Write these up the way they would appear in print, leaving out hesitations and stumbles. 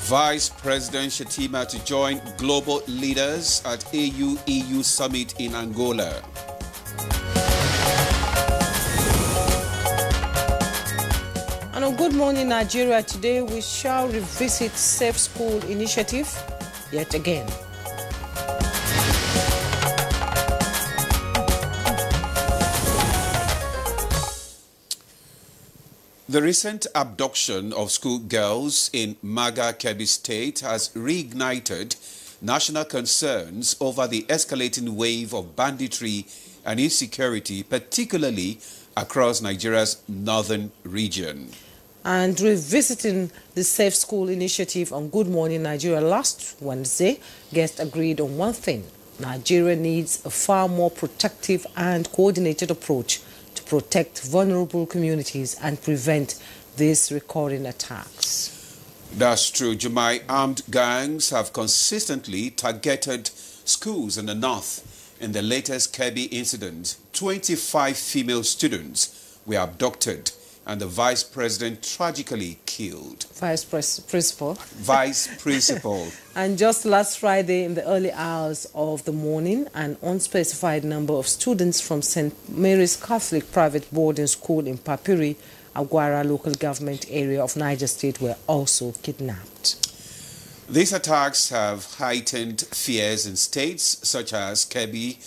Vice President Shatima to join global leaders at AU-EU Summit in Angola. And on Good Morning Nigeria today, we shall revisit Safe School Initiative yet again. The recent abduction of schoolgirls in Maga, Kebbi State has reignited national concerns over the escalating wave of banditry and insecurity, particularly across Nigeria's northern region. And revisiting the Safe School Initiative on Good Morning Nigeria last Wednesday, guests agreed on one thing: Nigeria needs a far more protective and coordinated approach to protect vulnerable communities and prevent these recurring attacks. That's true, Jumai. Armed gangs have consistently targeted schools in the north. In the latest Kebbi incident, 25 female students were abducted and the vice president tragically killed. Vice Principal. Vice Principal. And just last Friday, in the early hours of the morning, an unspecified number of students from St. Mary's Catholic Private Boarding School in Papiri, Agwara local government area of Niger State, were also kidnapped. These attacks have heightened fears in states such as Kebbi,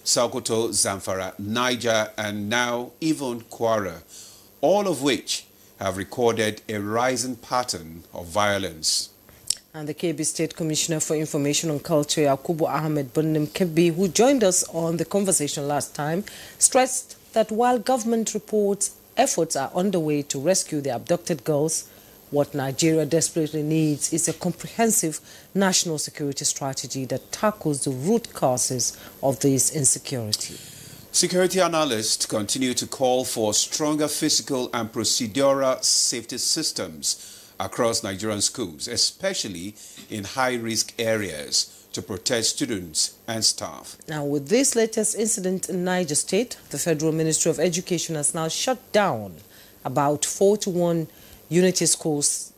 Sokoto, Zamfara, Niger, and now even Kwara, all of which have recorded a rising pattern of violence. And the Kebbi State Commissioner for Information and Culture, Yakubu Ahmed Bunnim Kebbi, who joined us on the conversation last time, stressed that while government reports efforts are underway to rescue the abducted girls, what Nigeria desperately needs is a comprehensive national security strategy that tackles the root causes of this insecurity. Security analysts continue to call for stronger physical and procedural safety systems across Nigerian schools, especially in high-risk areas, to protect students and staff. Now, with this latest incident in Niger State, the Federal Ministry of Education has now shut down about 41 unity schools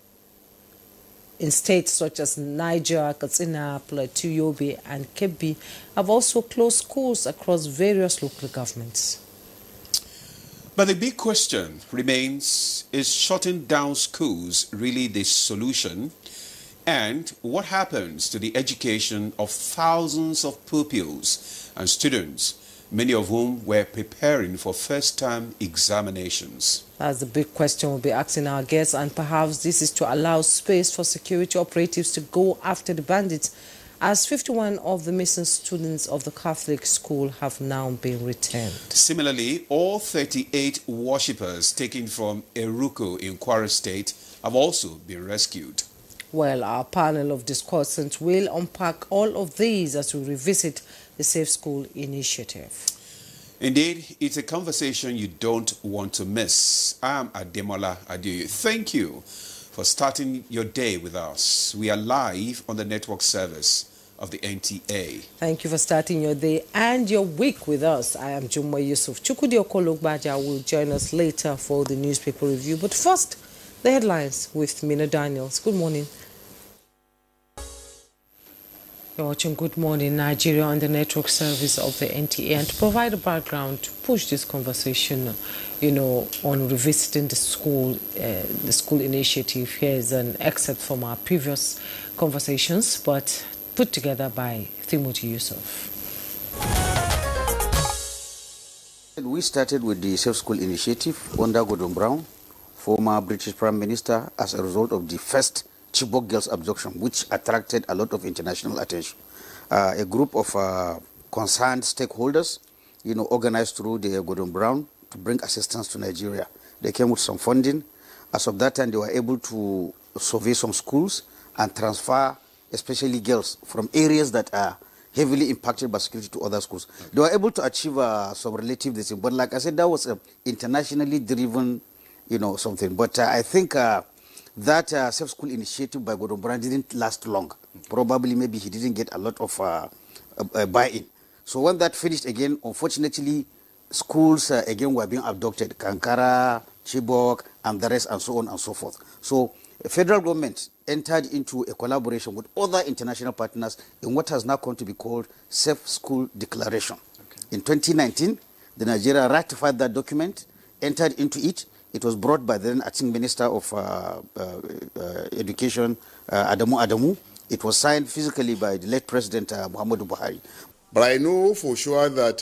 in states such as Niger, Katsina, Plateau, Yobe, and Kebbi have also closed schools across various local governments. But the big question remains, is shutting down schools really the solution? And what happens to the education of thousands of pupils and students, many of whom were preparing for first-term examinations? That's the big question we'll be asking our guests, and perhaps this is to allow space for security operatives to go after the bandits, as 51 of the missing students of the Catholic school have now been returned. Similarly, all 38 worshippers taken from Eruku in Kwara State have also been rescued. Well, our panel of discussants will unpack all of these as we revisit the Safe School Initiative. Indeed, it's a conversation you don't want to miss. I'm Ademola Adeoye. Thank you for starting your day with us. We are live on the network service of the NTA. Thank you for starting your day and your week with us. I am Jumwa Yusuf. Chukudi Okologbaja will join us later for the newspaper review. But first, the headlines with Mina Daniels. Good morning. You're watching Good Morning Nigeria on the network service of the NTA, and to provide a background to push this conversation, on revisiting the school initiative, here is an excerpt from our previous conversations, but put together by Timothy Yusuf. We started with the Safe School Initiative under Gordon Brown, former British Prime Minister, as a result of the first Chibok girls abduction, which attracted a lot of international attention. A group of concerned stakeholders, organized through the Gordon Brown to bring assistance to Nigeria. They came with some funding. As of that time, they were able to survey some schools and transfer, especially girls, from areas that are heavily impacted by security to other schools. Okay. They were able to achieve some relative this, but like I said, that was an internationally driven, something. But I think that Safe School Initiative by Gordon Brown didn't last long. Probably maybe he didn't get a lot of buy-in. So when that finished again, unfortunately, schools again were being abducted. Kankara, Chibok, and the rest, and so on and so forth. So federal government entered into a collaboration with other international partners in what has now come to be called Safe School Declaration. Okay. In 2019, the Nigeria ratified that document, entered into it. It was brought by the then acting Minister of Education, Adamu. It was signed physically by the late President Muhammadu Buhari. But I know for sure that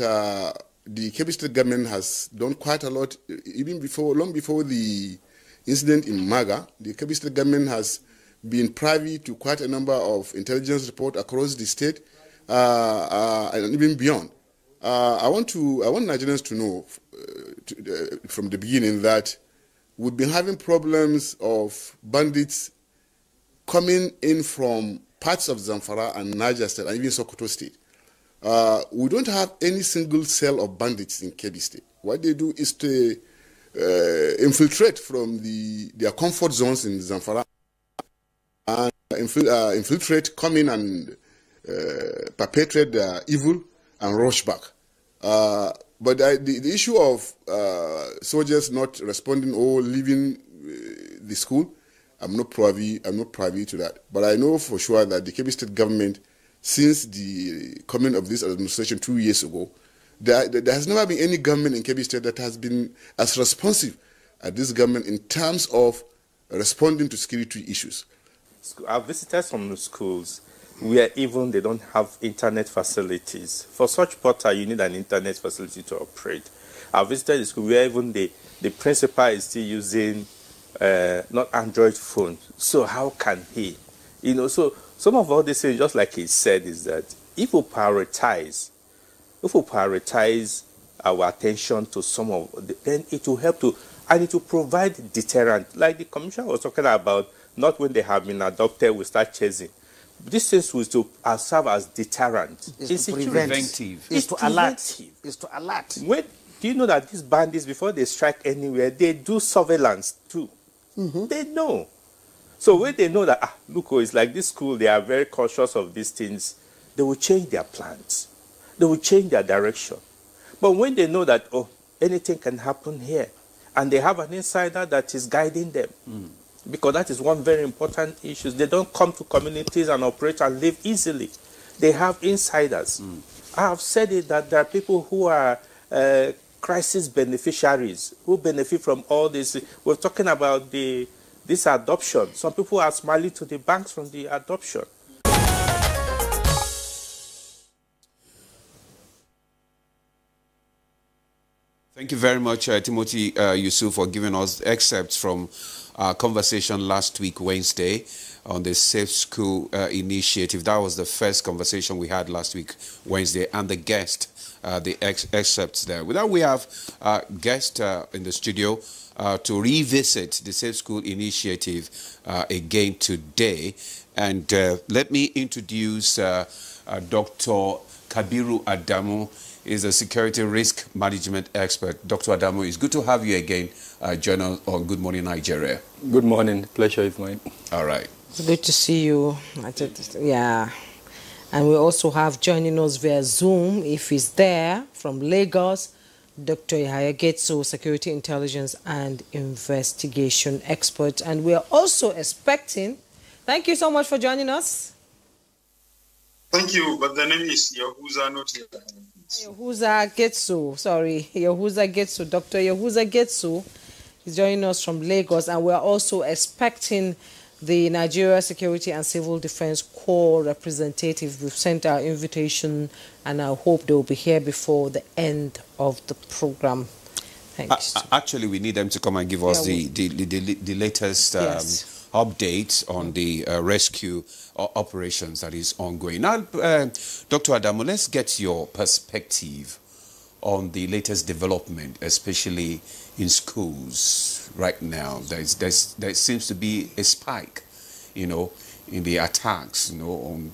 the Kebbi State government has done quite a lot, even long before the incident in Maga. The Kebbi State government has been privy to quite a number of intelligence reports across the state and even beyond. I want Nigerians to know from the beginning that we've been having problems of bandits coming in from parts of Zamfara and Niger State and even Sokoto State. We don't have any single cell of bandits in Kebbi State. What they do is to infiltrate from their comfort zones in Zamfara and infiltrate, come in and perpetrate their evil and rush back. But the issue of soldiers not responding or leaving the school, I'm not privy to that. But I know for sure that the Kebbi State government, since the coming of this administration 2 years ago, there has never been any government in Kebbi State that has been as responsive as this government in terms of responding to security issues. Our visitors from the schools where even they don't have internet facilities. For such portal, you need an internet facility to operate. I've visited the school where even the principal is still using not Android phone. So how can he? You know, so some of all these things, just like he said, is that if we prioritize our attention to some of then it will help to, and it will provide deterrent. Like the commissioner was talking about, not when they have been adopted, we start chasing. This things will serve as deterrent. It's preventive. It's to alert. It's to alert. When, do you know that these bandits, before they strike anywhere, they do surveillance too? Mm-hmm. They know. So when they know that, look, it's like this school, they are very cautious of these things, they will change their plans. They will change their direction. But when they know that, anything can happen here, and they have an insider that is guiding them, because that is one very important issue. They don't come to communities and operate and live easily. They have insiders. I have said it that there are people who are crisis beneficiaries, who benefit from all this. We're talking about this adoption. Some people are smiling to the banks from the adoption. Thank you very much, Timothy Yusuf, for giving us excerpts from our conversation last week, Wednesday, on the Safe School Initiative. That was the first conversation we had last week, Wednesday, and the guest, the excerpts there. With that, we have a guest in the studio to revisit the Safe School Initiative again today. And let me introduce Dr. Kabiru Adamu. Is a security risk management expert. Dr. Adamu, it's good to have you again join us on Good Morning Nigeria. Good morning. Pleasure is mine. All right. It's good to see you. Yeah. And we also have joining us via Zoom, if he's there, from Lagos, Dr. Yahaya Getso, security intelligence and investigation expert. And we are also expecting, thank you so much for joining us. Thank you, but the name is Yahuza, not Yahuza Getso, sorry, Yahuza Getso. Dr. Yahuza Getso is joining us from Lagos, and we are also expecting the Nigeria Security and Civil Defense Corps representative. We've sent our invitation, and I hope they will be here before the end of the program. Thanks. Actually, we need them to come and give us the latest updates on the rescue operations that is ongoing. Now, Dr. Adamu, let's get your perspective on the latest development, especially in schools right now. There seems to be a spike, in the attacks, on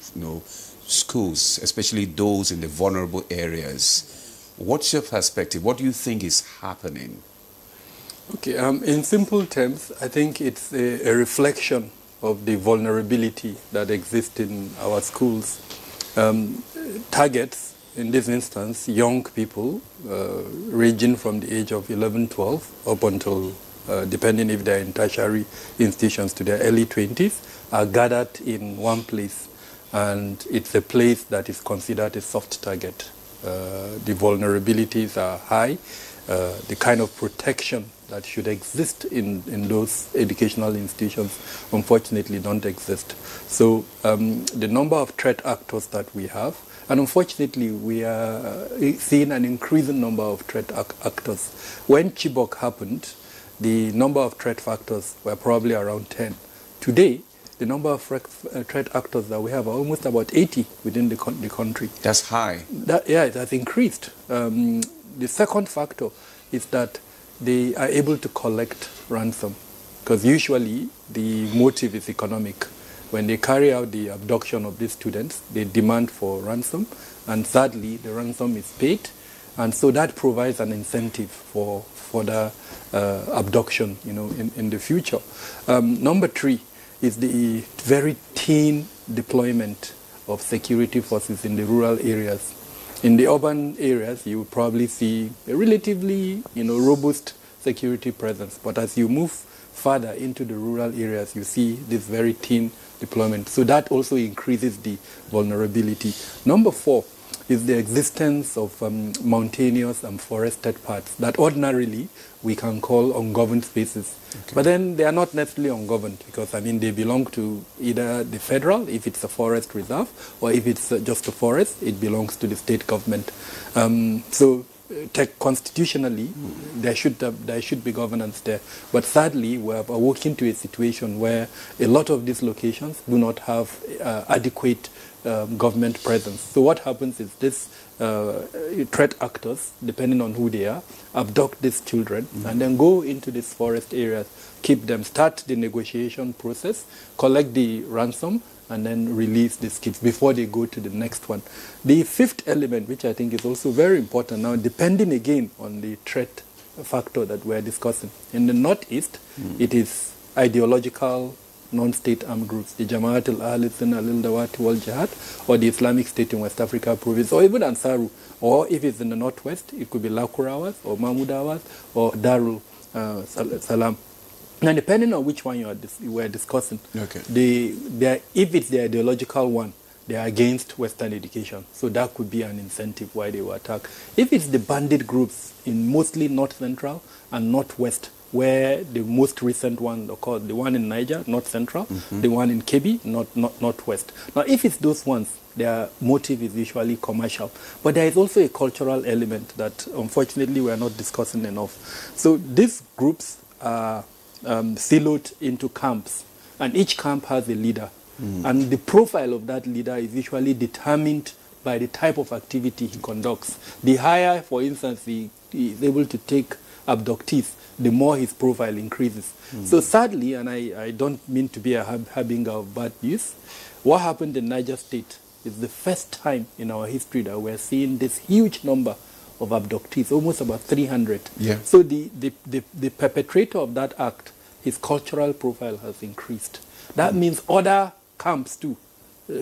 schools, especially those in the vulnerable areas. What's your perspective? What do you think is happening? Okay, in simple terms, I think it's a reflection of the vulnerability that exists in our schools. Targets, in this instance, young people ranging from the age of 11, 12 up until depending if they're in tertiary institutions, to their early 20s, are gathered in one place. And it's a place that is considered a soft target. The vulnerabilities are high. The kind of protection that should exist in those educational institutions, unfortunately, don't exist. So the number of threat actors that we have, and unfortunately, we are seeing an increasing number of threat actors. When Chibok happened, the number of threat factors were probably around 10. Today, the number of threat actors that we have are almost about 80 within the country. That's high. Yeah, it has increased. The second factor is that they are able to collect ransom, because usually the motive is economic. When they carry out the abduction of these students, they demand for ransom, and sadly, the ransom is paid, and so that provides an incentive for the abduction, in the future. Number 3 is the very thin deployment of security forces in the rural areas. In the urban areas, you will probably see a relatively, robust security presence. But as you move further into the rural areas, you see this very thin deployment. So that also increases the vulnerability. Number 4 is the existence of mountainous and forested parts that ordinarily we can call ungoverned spaces. Okay. But then they are not necessarily ungoverned, because, they belong to either the federal, if it's a forest reserve, or if it's just a forest, it belongs to the state government. Constitutionally, there should be governance there. But sadly, we are walking to a situation where a lot of these locations do not have adequate government presence. So what happens is this threat actors, depending on who they are, abduct these children and then go into these forest areas, keep them, start the negotiation process, collect the ransom, and then release these kids before they go to the next one. The 5th element, which I think is also very important now, depending again on the threat factor that we're discussing. In the Northeast, it is ideological non-state armed groups, the Jamaat al-Ahl Sunnah al-Dawat wal Jihad, or the Islamic State in West Africa province, or even Ansaru, or if it's in the Northwest, it could be Lakurawas, or Mahmudawas, or Darul Salam. Now, depending on which one we're discussing, okay, if it's the ideological one, they are against Western education. So that could be an incentive why they were attacked. If it's the bandit groups in mostly North Central and Northwest, where the most recent one occurred, the one in Niger, North Central, the one in Kebbi, Northwest. Now, if it's those ones, their motive is usually commercial. But there is also a cultural element that, unfortunately, we are not discussing enough. So these groups are siloed into camps, and each camp has a leader. And the profile of that leader is usually determined by the type of activity he conducts. The higher, for instance, he is able to take abductees, the more his profile increases. So sadly, and I don't mean to be a harbinger of bad news, what happened in Niger State is the first time in our history that we're seeing this huge number of abductees, almost about 300. Yeah. So the perpetrator of that act, his cultural profile has increased. That means other camps too,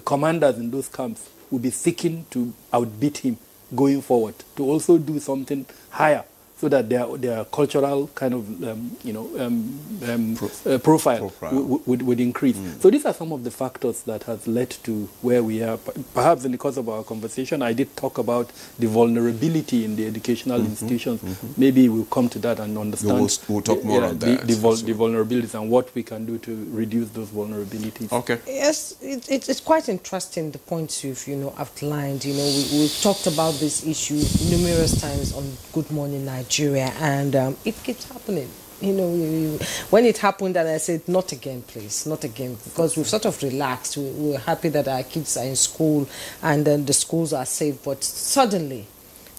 commanders in those camps will be seeking to outbeat him going forward, to also do something higher, so that their cultural kind of profile would increase. So these are some of the factors that has led to where we are. Perhaps in the course of our conversation, I did talk about the vulnerability in the educational institutions. Maybe we'll come to that and understand. We'll talk more on that. The vulnerabilities and what we can do to reduce those vulnerabilities. Okay. Yes, it's quite interesting, the points you've outlined. We've talked about this issue numerous times on Good Morning Nigeria, and it keeps happening. When it happened, and I said, not again, please, not again, because we've sort of relaxed. We're happy that our kids are in school and then the schools are safe, but suddenly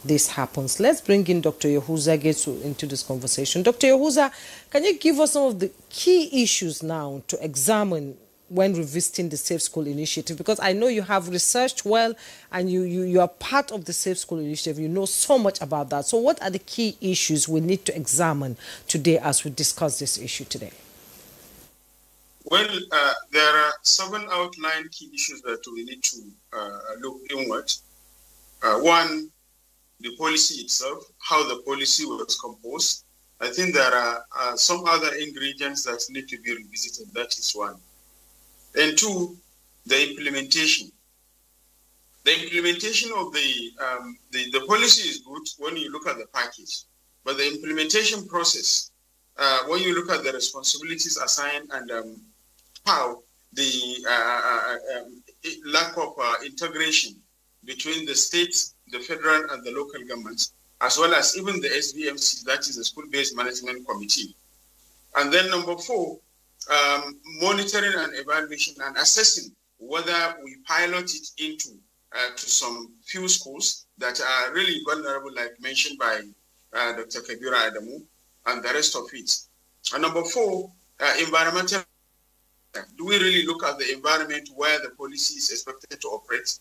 this happens. Let's bring in Dr. Yahuza into this conversation. Dr. Yahuza, can you give us some of the key issues now to examine when revisiting the Safe School Initiative? Because I know you have researched well, and you are part of the Safe School Initiative. You know so much about that. So what are the key issues we need to examine today as we discuss this issue today? Well, there are 7 outlined key issues that we need to look inward. One, the policy itself, how the policy was composed, I think there are some other ingredients that need to be revisited. That is one. And two, the implementation. The implementation of the policy is good when you look at the package, but the implementation process, when you look at the responsibilities assigned and how the lack of integration between the states, the federal and the local governments, as well as even the SBMC, that is the School-Based Management Committee. And then number four, monitoring and evaluation and assessing whether we pilot it into to some few schools that are really vulnerable, like mentioned by Dr. Kabira Adamu, and the rest of it. And number four, environmental. Do we really look at the environment where the policy is expected to operate?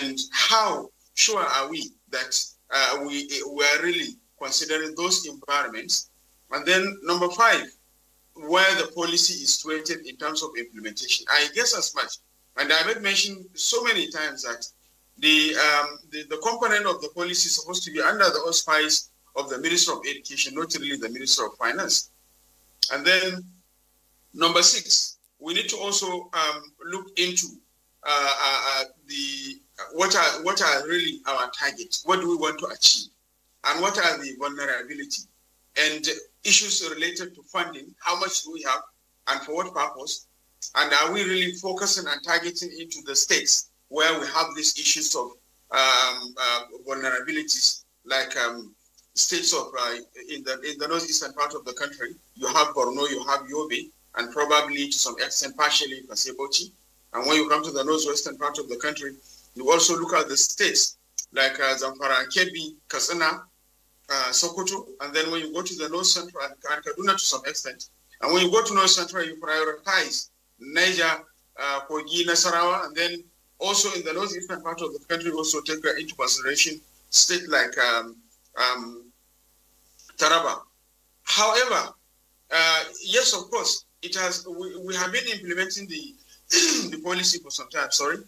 And how sure are we that we are really considering those environments? And then number five, where the policy is situated in terms of implementation. I guess as much. And I have mentioned so many times that the component of the policy is supposed to be under the auspice of the Minister of Education, not really the Minister of Finance. And then number six, we need to also look into what are really our targets. What do we want to achieve? And what are the vulnerability? And issues related to funding, how much do we have and for what purpose? And are we really focusing and targeting into the states where we have these issues of vulnerabilities, like states of in the northeastern part of the country? You have Borno, you have Yobe, and probably to some extent partially Kasebochi. And when you come to the northwestern part of the country, you also look at the states like Zamfara, Kebbi, Katsina, Sokoto, and then when you go to the north central and Kaduna to some extent, and when you go to north central, you prioritize Niger, Kogi, Nasarawa, and then also in the northeastern part of the country, also take into consideration state like Taraba. However, yes, of course, it has. We have been implementing the the policy for some time. Sorry,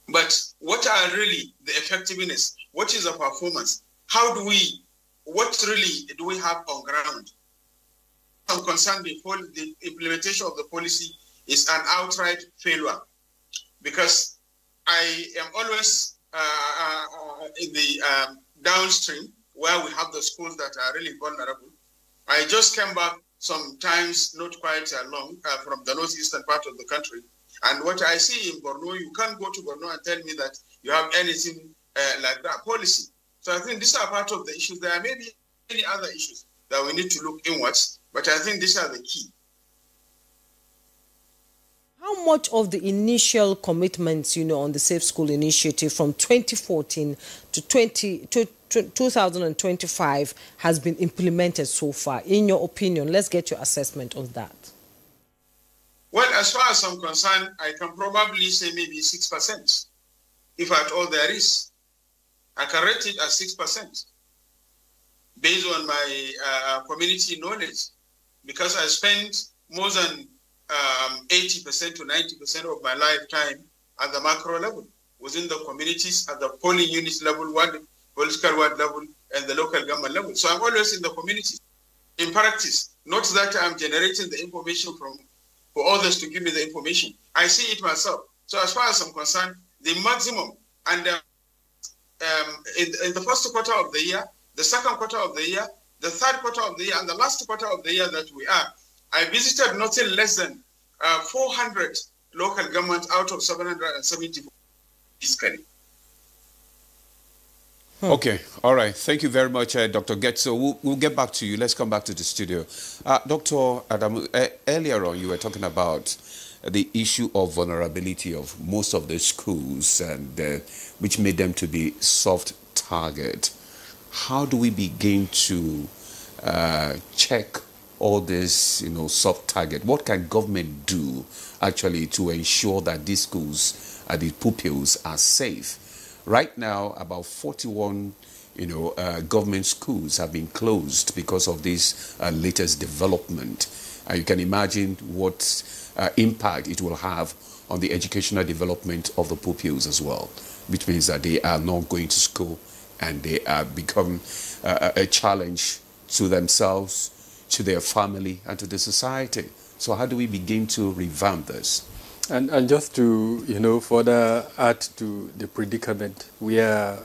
but what are really the effectiveness? What is the performance? How do we? What really do we have on ground? I'm concerned the implementation of the policy is an outright failure, because I am always in the downstream where we have the schools that are really vulnerable. I just came back sometimes not quite long from the northeastern part of the country, and what I see in Borno, you can't go to Borno and tell me that you have anything like that policy. So I think these are part of the issues. There may be many other issues that we need to look inwards, but I think these are the key. How much of the initial commitments, on the Safe School Initiative from 2014 to 2025 has been implemented so far? In your opinion, let's get your assessment of that. Well, as far as I'm concerned, I can probably say maybe 6%, if at all there is. I can rate it as 6% based on my community knowledge, because I spent more than 80% to 90% of my lifetime at the macro level, within the communities, at the polling unit level, political ward level, and the local government level. So I'm always in the community, in practice. Not that I'm generating the information for others to give me the information. I see it myself. So as far as I'm concerned, the maximum, and in the first quarter of the year, the second quarter of the year, the third quarter of the year, and the last quarter of the year that we are, I visited nothing less than 400 local governments out of 770 physically. Okay, all right. Thank you very much, Dr. Getso. We'll get back to you. Let's come back to the studio. Dr. Adamu, earlier on you were talking about the issue of vulnerability of most of the schools, and which made them to be soft target. How do we begin to check all this, soft target? What can government do actually to ensure that these schools, the pupils, are safe? Right now, about 41, government schools have been closed because of this latest development. You can imagine what impact it will have on the educational development of the pupils as well, which means that they are not going to school and they are become a challenge to themselves, to their family, and to the society. So how do we begin to revamp this? And just to, further add to the predicament, we are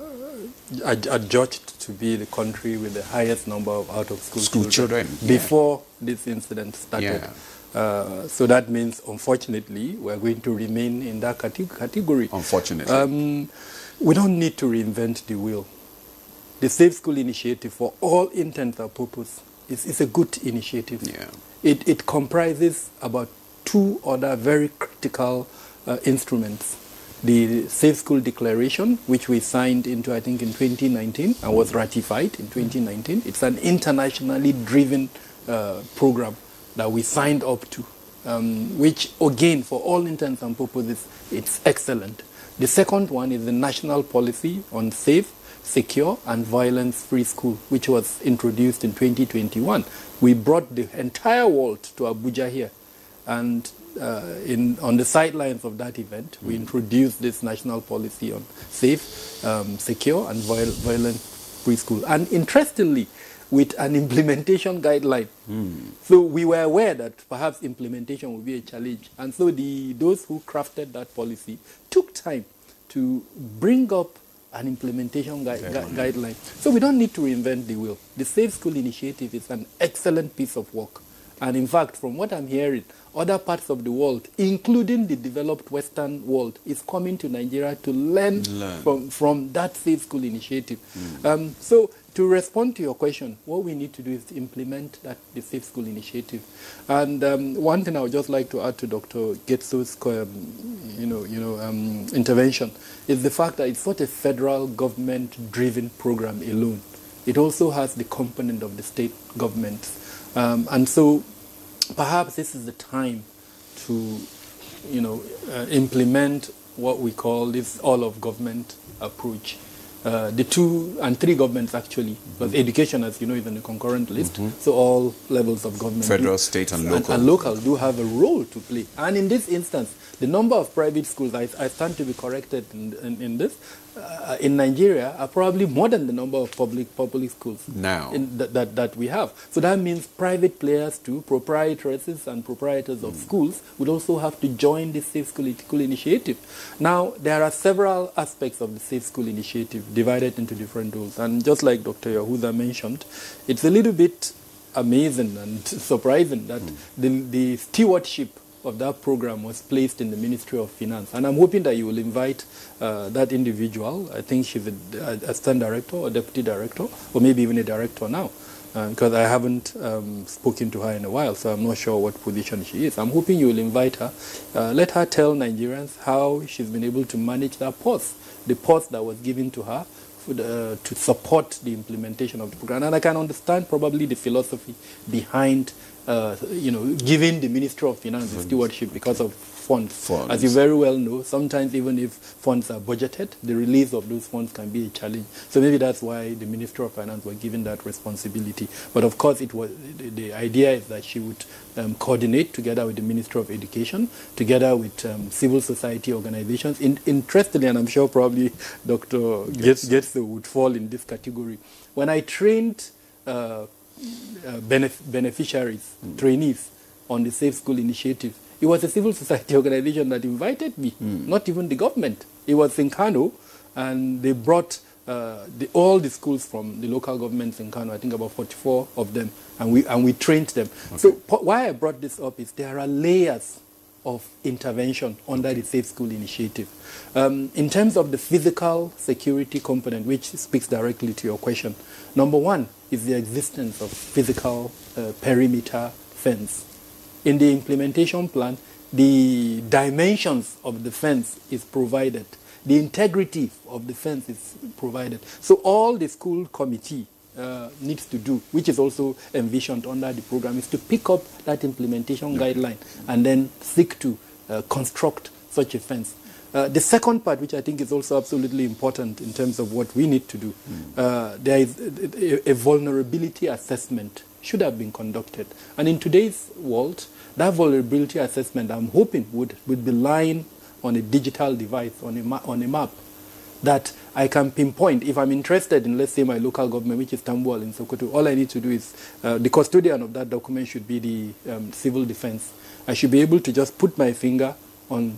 adjudged to be the country with the highest number of out-of-school children before this incident started. Yeah. So that means, unfortunately, we're going to remain in that category. Unfortunately. We don't need to reinvent the wheel. The Safe School Initiative, for all intents and purposes, is a good initiative. Yeah. It comprises about two other very critical instruments. The Safe School Declaration, which we signed into, I think, in 2019 and was ratified in 2019. It's an internationally driven program that we signed up to, which, again, for all intents and purposes, it's excellent. The second one is the National Policy on Safe, Secure and Violence-Free School, which was introduced in 2021. We brought the entire world to Abuja here, and on the sidelines of that event, we introduced this national policy on safe, secure and violence-free school. And interestingly, with an implementation guideline. So we were aware that perhaps implementation would be a challenge. And so those who crafted that policy took time to bring up an implementation guideline. So we don't need to reinvent the wheel. The Safe School Initiative is an excellent piece of work. And in fact, from what I'm hearing, other parts of the world, including the developed Western world, is coming to Nigeria to learn. From that Safe School Initiative. So to respond to your question, what we need to do is to implement the Safe School Initiative. And one thing I would just like to add to Dr. Getso's intervention is the fact that it's not a federal government-driven program alone. It also has the component of the state governments. And so perhaps this is the time to, implement what we call this all-of-government approach. The 2 and 3 governments, actually, because education, as you know, is on the concurrent list, so all levels of government, federal, state, and local, and local do have a role to play. And in this instance, the number of private schools, I stand to be corrected in this, in Nigeria are probably more than the number of public schools now that we have. So that means private players too, proprietoresses and proprietors of schools would also have to join the Safe School Initiative. Now, there are several aspects of the Safe School Initiative divided into different roles. And just like Dr. Yahuza mentioned, it's a little bit amazing and surprising that the stewardship of that program was placed in the Ministry of Finance. And I'm hoping that you will invite that individual. I think she's a assistant director or deputy director, or maybe even a director now, because I haven't spoken to her in a while, so I'm not sure what position she is. I'm hoping you will invite her. Let her tell Nigerians how she's been able to manage that post, the post that was given to her to support the implementation of the program. And I can understand probably the philosophy behind giving the Ministry of Finance the stewardship because of funds. As you very well know, sometimes even if funds are budgeted, the release of those funds can be a challenge. So maybe that's why the Ministry of Finance was given that responsibility. But of course, the idea is that she would coordinate together with the Ministry of Education, together with civil society organizations. Interestingly, and I'm sure probably Dr. Getso would fall in this category. When I trained beneficiaries, trainees on the Safe School Initiative, it was a civil society organization that invited me, not even the government. It was in Kano, and they brought all the schools from the local governments in Kano, I think about 44 of them, and we trained them. Okay. So why I brought this up is there are layers of intervention under the Safe School Initiative. In terms of the physical security component, which speaks directly to your question, number one is the existence of physical perimeter fence. In the implementation plan, the dimensions of the fence is provided. The integrity of the fence is provided. So all the school committee needs to do, which is also envisioned under the program, is to pick up that implementation guideline and then seek to construct such a fence. The second part, which I think is also absolutely important in terms of what we need to do, there is a vulnerability assessment should have been conducted. And in today's world, that vulnerability assessment, I'm hoping, would be lying on a digital device, on a map, that I can pinpoint, if I'm interested in, let's say, my local government, which is Tambuwal in Sokoto, all I need to do is, the custodian of that document should be the civil defense. I should be able to just put my finger on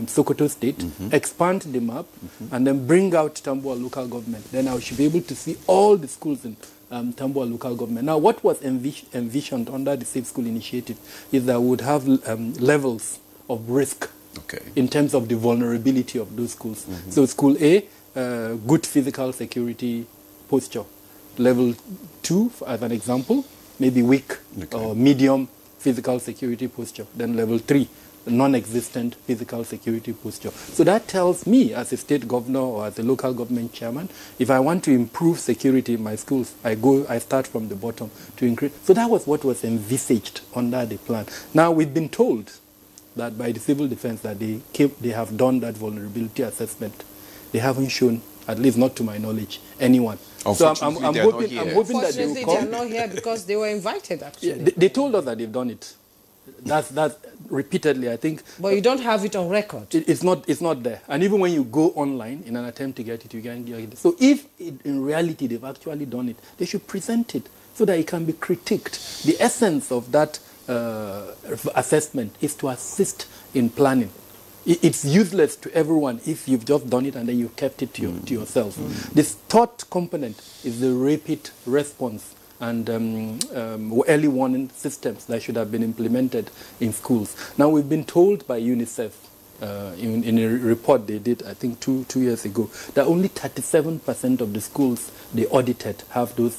Sokoto State, expand the map, and then bring out Tambuwal local government. Then I should be able to see all the schools in Tambuwal local government. Now, what was envisioned under the Safe School Initiative is that we would have levels of risk in terms of the vulnerability of those schools. So school A, good physical security posture. Level 2, as an example, maybe weak or medium physical security posture. Then level 3, non-existent physical security posture. So that tells me, as a state governor or as a local government chairman, if I want to improve security in my schools, I start from the bottom to increase. So that was what was envisaged under the plan. Now we've been told that by the civil defense that they have done that vulnerability assessment. They haven't shown, at least not to my knowledge, anyone. So I'm hoping that they will come. They are not here because they were invited, actually. Yeah, they told us that they've done it. That's repeatedly, I think. But you don't have it on record. It's not there. And even when you go online in an attempt to get it, you can't get it. So if in reality they've actually done it, they should present it so that it can be critiqued. The essence of that assessment is to assist in planning. It's useless to everyone if you've just done it and then you've kept it to yourself. This third component is the rapid response and early warning systems that should have been implemented in schools. Now, we've been told by UNICEF in a report they did, I think, two years ago, that only 37% of the schools they audited have those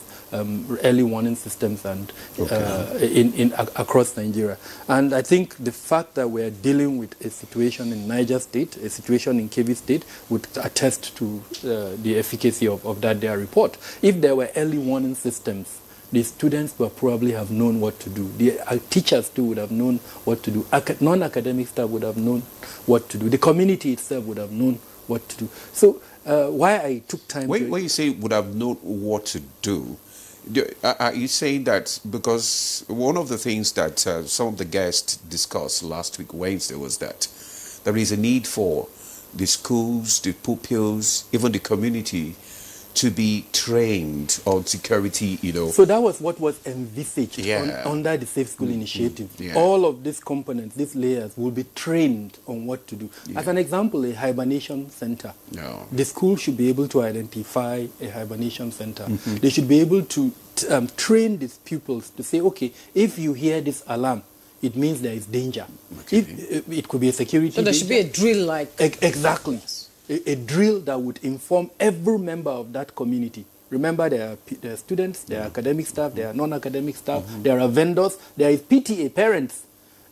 early warning systems and across Nigeria. And I think the fact that we're dealing with a situation in Niger State, a situation in Kebbi State, would attest to the efficacy of that their report. If there were early warning systems, the students would probably have known what to do. The teachers too would have known what to do. Non-academic staff would have known what to do. The community itself would have known what to do. So why I took time when you say would have known what to do, are you saying that because one of the things that some of the guests discussed last week, Wednesday, was that there is a need for the schools, the pupils, even the community to be trained on security, So that was what was envisaged under the Safe School Initiative. All of these components, these layers, will be trained on what to do. As an example, a hibernation center. The school should be able to identify a hibernation center. They should be able to train these pupils to say, okay, if you hear this alarm, it means there is danger. It could be a security So there should be a drill like... Exactly. A drill that would inform every member of that community. Remember, there are students, there are academic staff, there are non-academic staff, there are vendors, there is PTA, parents.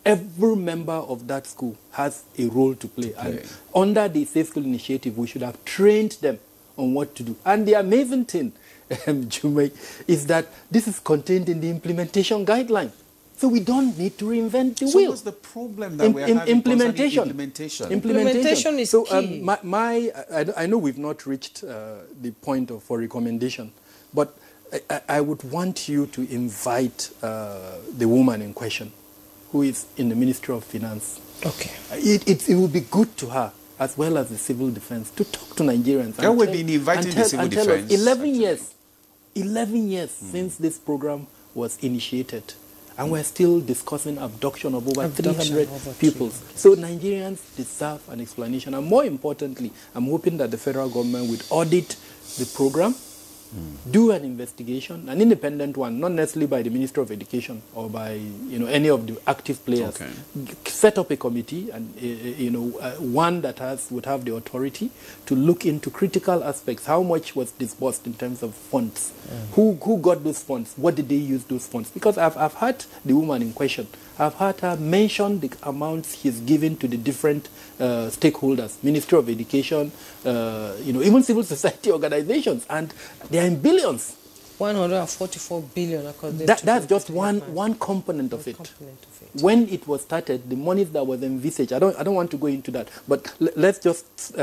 Every member of that school has a role to play. And under the Safe School Initiative, we should have trained them on what to do. And the amazing thing, Jumai, is that this is contained in the implementation guideline. So we don't need to reinvent the wheel. So what's the problem that we're having? Implementation is key. I know we've not reached the point for recommendation, but I would want you to invite the woman in question, who is in the Ministry of Finance. Okay. It would be good to her, as well as the civil defense, to talk to Nigerians. And we've been inviting the civil defense. 11 years since this program was initiated. And we're still discussing abduction of over 300 pupils. So Nigerians deserve an explanation. And more importantly, I'm hoping that the federal government would audit the program, do an investigation, an independent one, not necessarily by the Ministry of Education or by any of the active players. Set up a committee and one that would have the authority to look into critical aspects. How much was disbursed in terms of funds? Who got those funds? What did they use those funds? Because I've heard the woman in question. I've heard her mention the amounts he's given to the different stakeholders, Ministry of Education, even civil society organizations, and they are in billions. 144 billion. That's just one component of it. When it was started, the money that was envisaged, I don't want to go into that, but let's just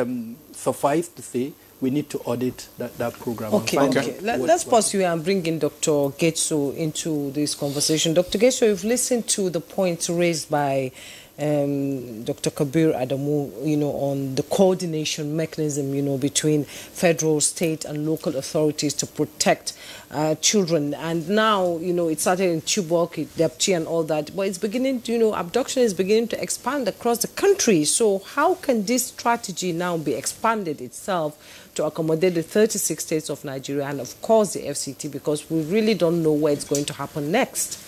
suffice to say we need to audit that program. Okay. Let's pause here and bring in Dr. Getso into this conversation. Dr. Getso, you've listened to the points raised by Dr. Kabir Adamu, on the coordination mechanism, between federal, state, and local authorities to protect children. And now, it started in Chibok, Dapchi, and all that, but it's beginning to, abduction is beginning to expand across the country. So how can this strategy now be expanded itself to accommodate the 36 states of Nigeria and, of course, the FCT, because we really don't know where it's going to happen next?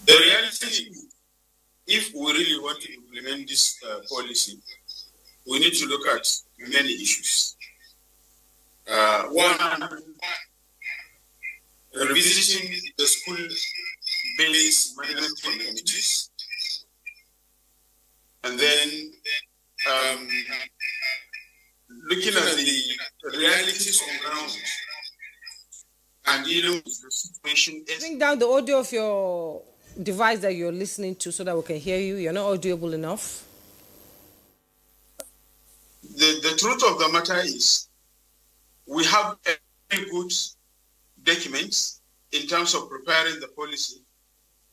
The reality is, if we really want to implement this policy, we need to look at many issues. One, revisiting the school-based management communities, and then looking at the realities on ground and dealing with the situation. Bring down the audio of your device that you're listening to so that we can hear you. You're not audible enough. The truth of the matter is, we have very good documents in terms of preparing the policy,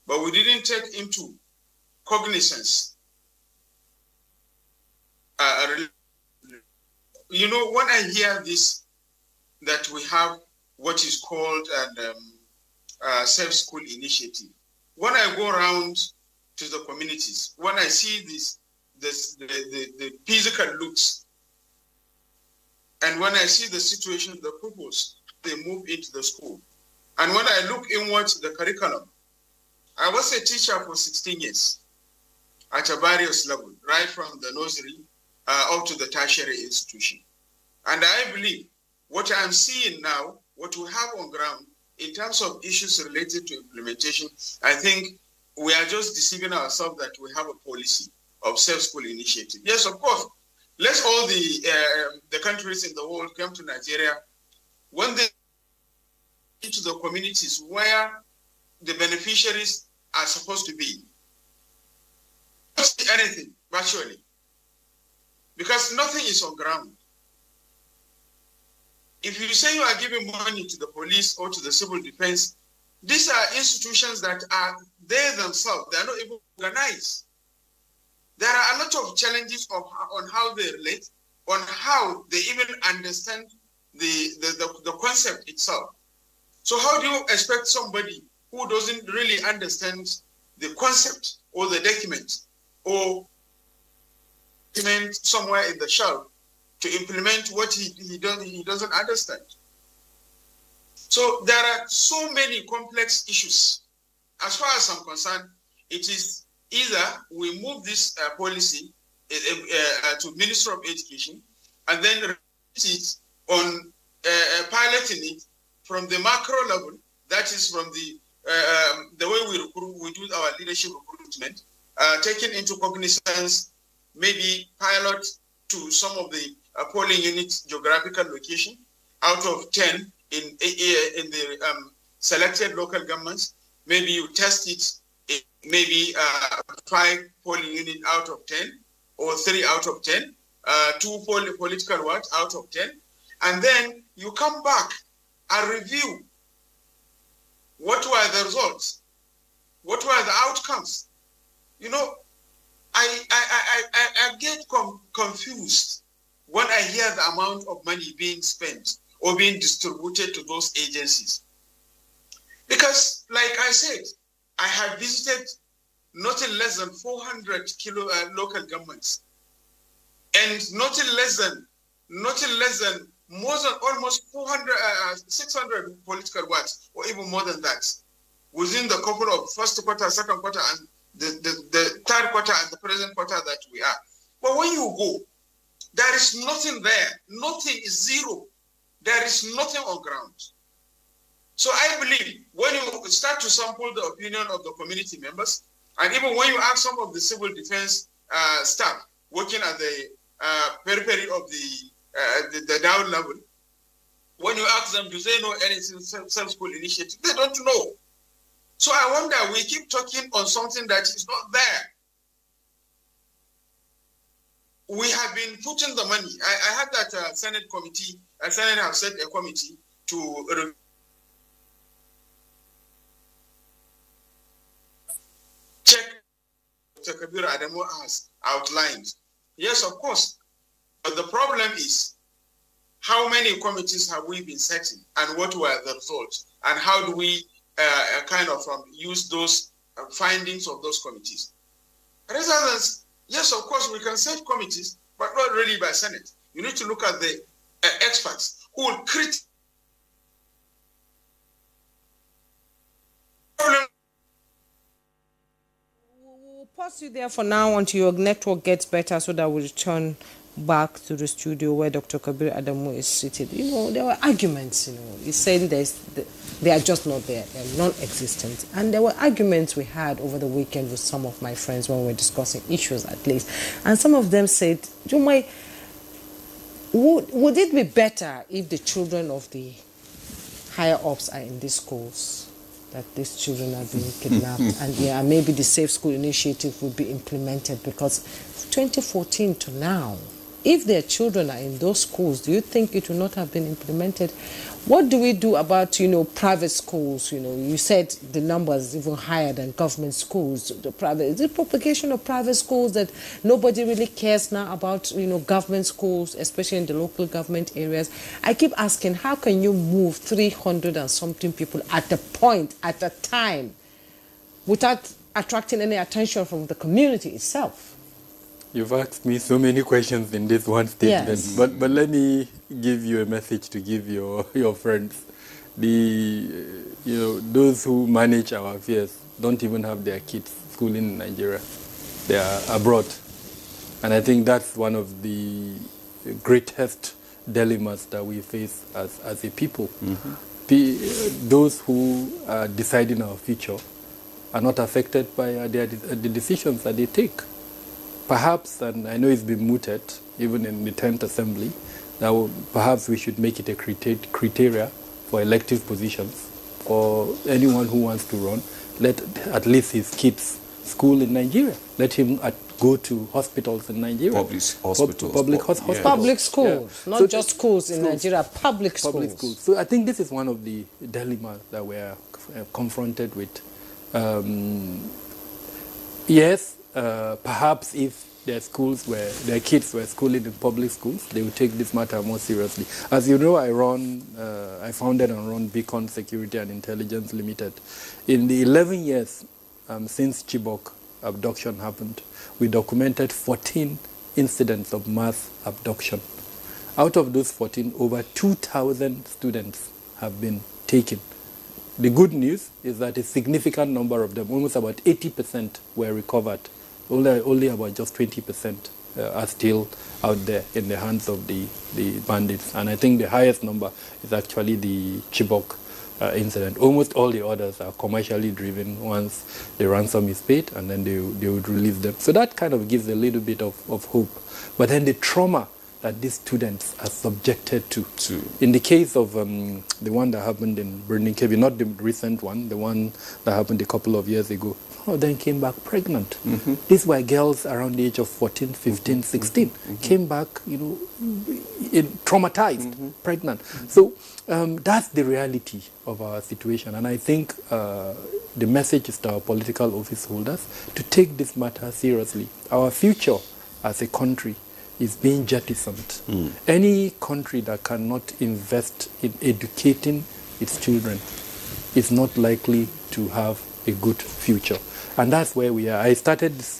but we didn't take into cognizance. When I hear this, that we have what is called a safe school initiative, when I go around to the communities, when I see the physical looks, and when I see the situation, the pupils, they move into the school. And when I look inwards the curriculum, I was a teacher for 16 years at a various level, right from the nursery up to the tertiary institution. And I believe what I'm seeing now, what we have on ground, in terms of issues related to implementation, I think we are just deceiving ourselves that we have a policy of safe school initiative. Yes, of course. Let all the countries in the world come to Nigeria when they into the communities where the beneficiaries are supposed to be. Don't see anything virtually, because nothing is on ground. If you say you are giving money to the police or to the civil defense, these are institutions that are they themselves, they are not even organized. There are a lot of challenges on how they relate, on how they even understand the concept itself. So how do you expect somebody who doesn't really understand the concept or the document or document somewhere in the shelf to implement what he doesn't understand? So there are so many complex issues. As far as I'm concerned, it is either we move this policy to Ministry of Education and then repeat it on piloting it from the macro level, that is from the way we do our leadership recruitment, taking into cognizance maybe pilot to some of the polling units geographical location out of 10 in the selected local governments. Maybe you test it in maybe 5 polling units out of 10 or 3 out of 10, 2 political words out of 10, and then you come back and review what were the results, what were the outcomes. I get confused when I hear the amount of money being spent or being distributed to those agencies. Because, like I said, I have visited nothing less than 400 local governments, and nothing less than more than almost 600 political words, or even more than that, within the couple of first quarter, second quarter, and the third quarter and the present quarter that we are. But when you go, there is nothing there. Nothing is zero. There is nothing on ground. So I believe when you start to sample the opinion of the community members, and even when you ask some of the civil defense staff working at the periphery of the down level, when you ask them, do they know anything self-school initiative? They don't know. So I wonder, we keep talking on something that is not there. We have been putting the money. I had that Senate committee, Senate have set a committee to Dr. Kabir Adamu has outlined. Yes, of course. But the problem is, how many committees have we been setting, and what were the results, and how do we use those findings of those committees? Results, yes, of course, we can set committees, but not really by Senate. You need to look at the experts who will critique. We'll pause you there for now until your network gets better so that we'll return back to the studio where Dr. Kabir Adamu is seated. You know, there were arguments, you know. He's saying they are just not there. They're non-existent. And there were arguments we had over the weekend with some of my friends when we were discussing issues at least. And some of them said, Jumai, would it be better if the children of the higher ups are in these schools, that these children are being kidnapped, and yeah, maybe the Safe School Initiative would be implemented? Because 2014 to now, if their children are in those schools, do you think it will not have been implemented? What do we do about, you know, private schools? You know, you said the numbers even higher than government schools. Is it propagation of private schools that nobody really cares now about, you know, government schools, especially in the local government areas? I keep asking, how can you move 300 and something people at a point, at a time, without attracting any attention from the community itself? You've asked me so many questions in this one statement, yes. but let me give you a message to give your friends. Those who manage our affairs don't even have their kids schooling in Nigeria. They are abroad. And I think that's one of the greatest dilemmas that we face as a people. Mm-hmm. Those who are deciding our future are not affected by the decisions that they take. Perhaps, and I know it's been mooted, even in the 10th Assembly, that perhaps we should make it a criteria for elective positions for anyone who wants to run. Let at least his kids school in Nigeria. Let him go to hospitals in Nigeria. Public hospitals. Hospitals. Public schools, not just schools in Nigeria, public schools. So I think this is one of the dilemmas that we are confronted with. Yes, perhaps if their kids were schooling in public schools, they would take this matter more seriously. As you know, I founded and run Beacon Security and Intelligence Limited. In the 11 years since Chibok abduction happened, we documented 14 incidents of mass abduction. Out of those 14, over 2,000 students have been taken. The good news is that a significant number of them, almost about 80%, were recovered. Only about just 20% are still out there in the hands of the bandits. And I think the highest number is actually the Chibok incident. Almost all the others are commercially driven once the ransom is paid, and then they would release them. So that kind of gives a little bit of hope. But then the trauma that these students are subjected to. In the case of the one that happened in Burning Kebbi, not the recent one, the one that happened a couple of years ago, then came back pregnant. Mm-hmm. These were girls around the age of 14, 15, 16, mm-hmm. came back, traumatized, pregnant. Mm-hmm. So that's the reality of our situation. And I think the message is to our political office holders to take this matter seriously. Our future as a country is being jettisoned. Any country that cannot invest in educating its children is not likely to have a good future. And that's where we are. I started this,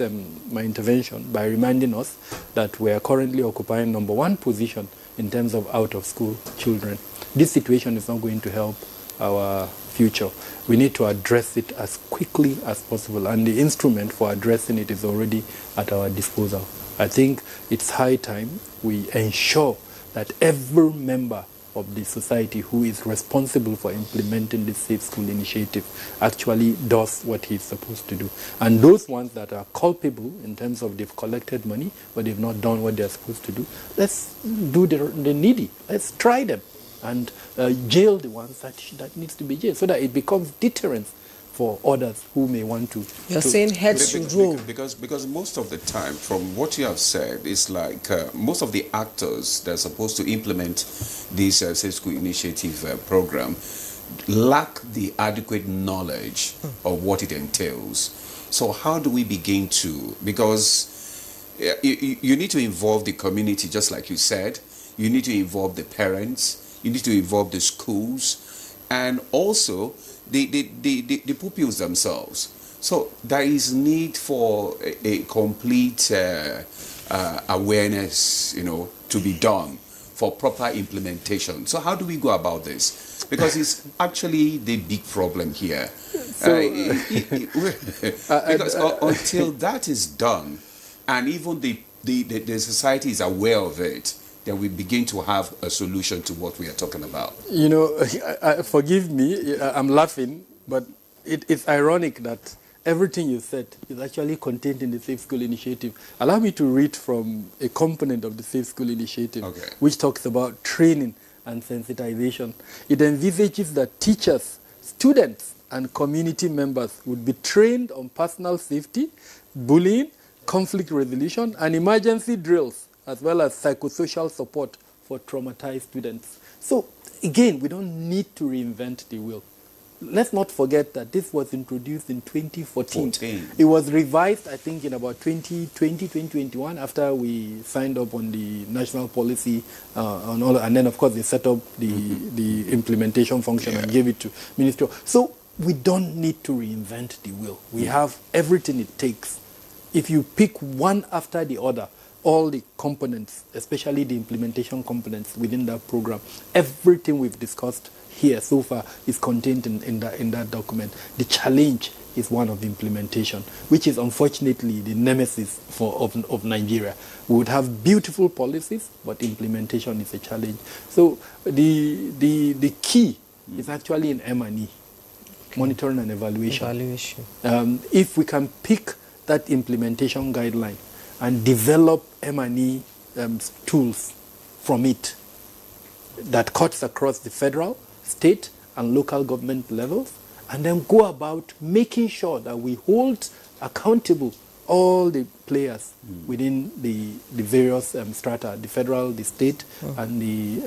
my intervention by reminding us that we are currently occupying #1 position in terms of out-of-school children. This situation is not going to help our future. We need to address it as quickly as possible, and the instrument for addressing it is already at our disposal. I think it's high time we ensure that every member of the society who is responsible for implementing this Safe School Initiative actually does what he's supposed to do. And those ones that are culpable in terms of they've collected money but they've not done what they're supposed to do, let's do the needy. Let's try them and jail the ones that needs to be jailed, so that it becomes deterrence for others who may want to. You're saying heads should roll. Because most of the time, from what you have said, it's like most of the actors that are supposed to implement this Safe School Initiative program lack the adequate knowledge of what it entails. So how do we begin to, because you need to involve the community, just like you said. You need to involve the parents. You need to involve the schools, and also the pupils themselves. So there is need for a complete awareness, to be done for proper implementation. So how do we go about this? Because it's actually the big problem here. Because until that is done, and even the society is aware of it, then we begin to have a solution to what we are talking about. Forgive me, I'm laughing, but it's ironic that everything you said is actually contained in the Safe School Initiative. Allow me to read from a component of the Safe School Initiative, which talks about training and sensitization. It envisages that teachers, students, and community members would be trained on personal safety, bullying, conflict resolution, and emergency drills, as well as psychosocial support for traumatized students. So, again, we don't need to reinvent the wheel. Let's not forget that this was introduced in 2014. It was revised, I think, in about 2020, 2021, after we signed up on the national policy, and then, of course, they set up the implementation function and gave it to Ministry. So we don't need to reinvent the wheel. We have everything it takes. If you pick one after the other, all the components, especially the implementation components within that program, everything we've discussed here so far is contained in that document. The challenge is one of implementation, which is unfortunately the nemesis of Nigeria. We would have beautiful policies, but implementation is a challenge. So the key is actually in M&E, monitoring and evaluation. If we can pick that implementation guideline and develop M&E tools from it that cuts across the federal, state, and local government levels, and then go about making sure that we hold accountable all the players within the various strata, the federal, the state, and the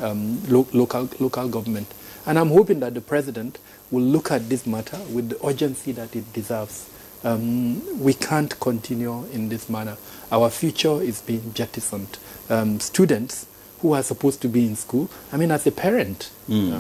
local government. And I'm hoping that the president will look at this matter with the urgency that it deserves. We can't continue in this manner. Our future is being jettisoned. Students who are supposed to be in school, I mean, as a parent,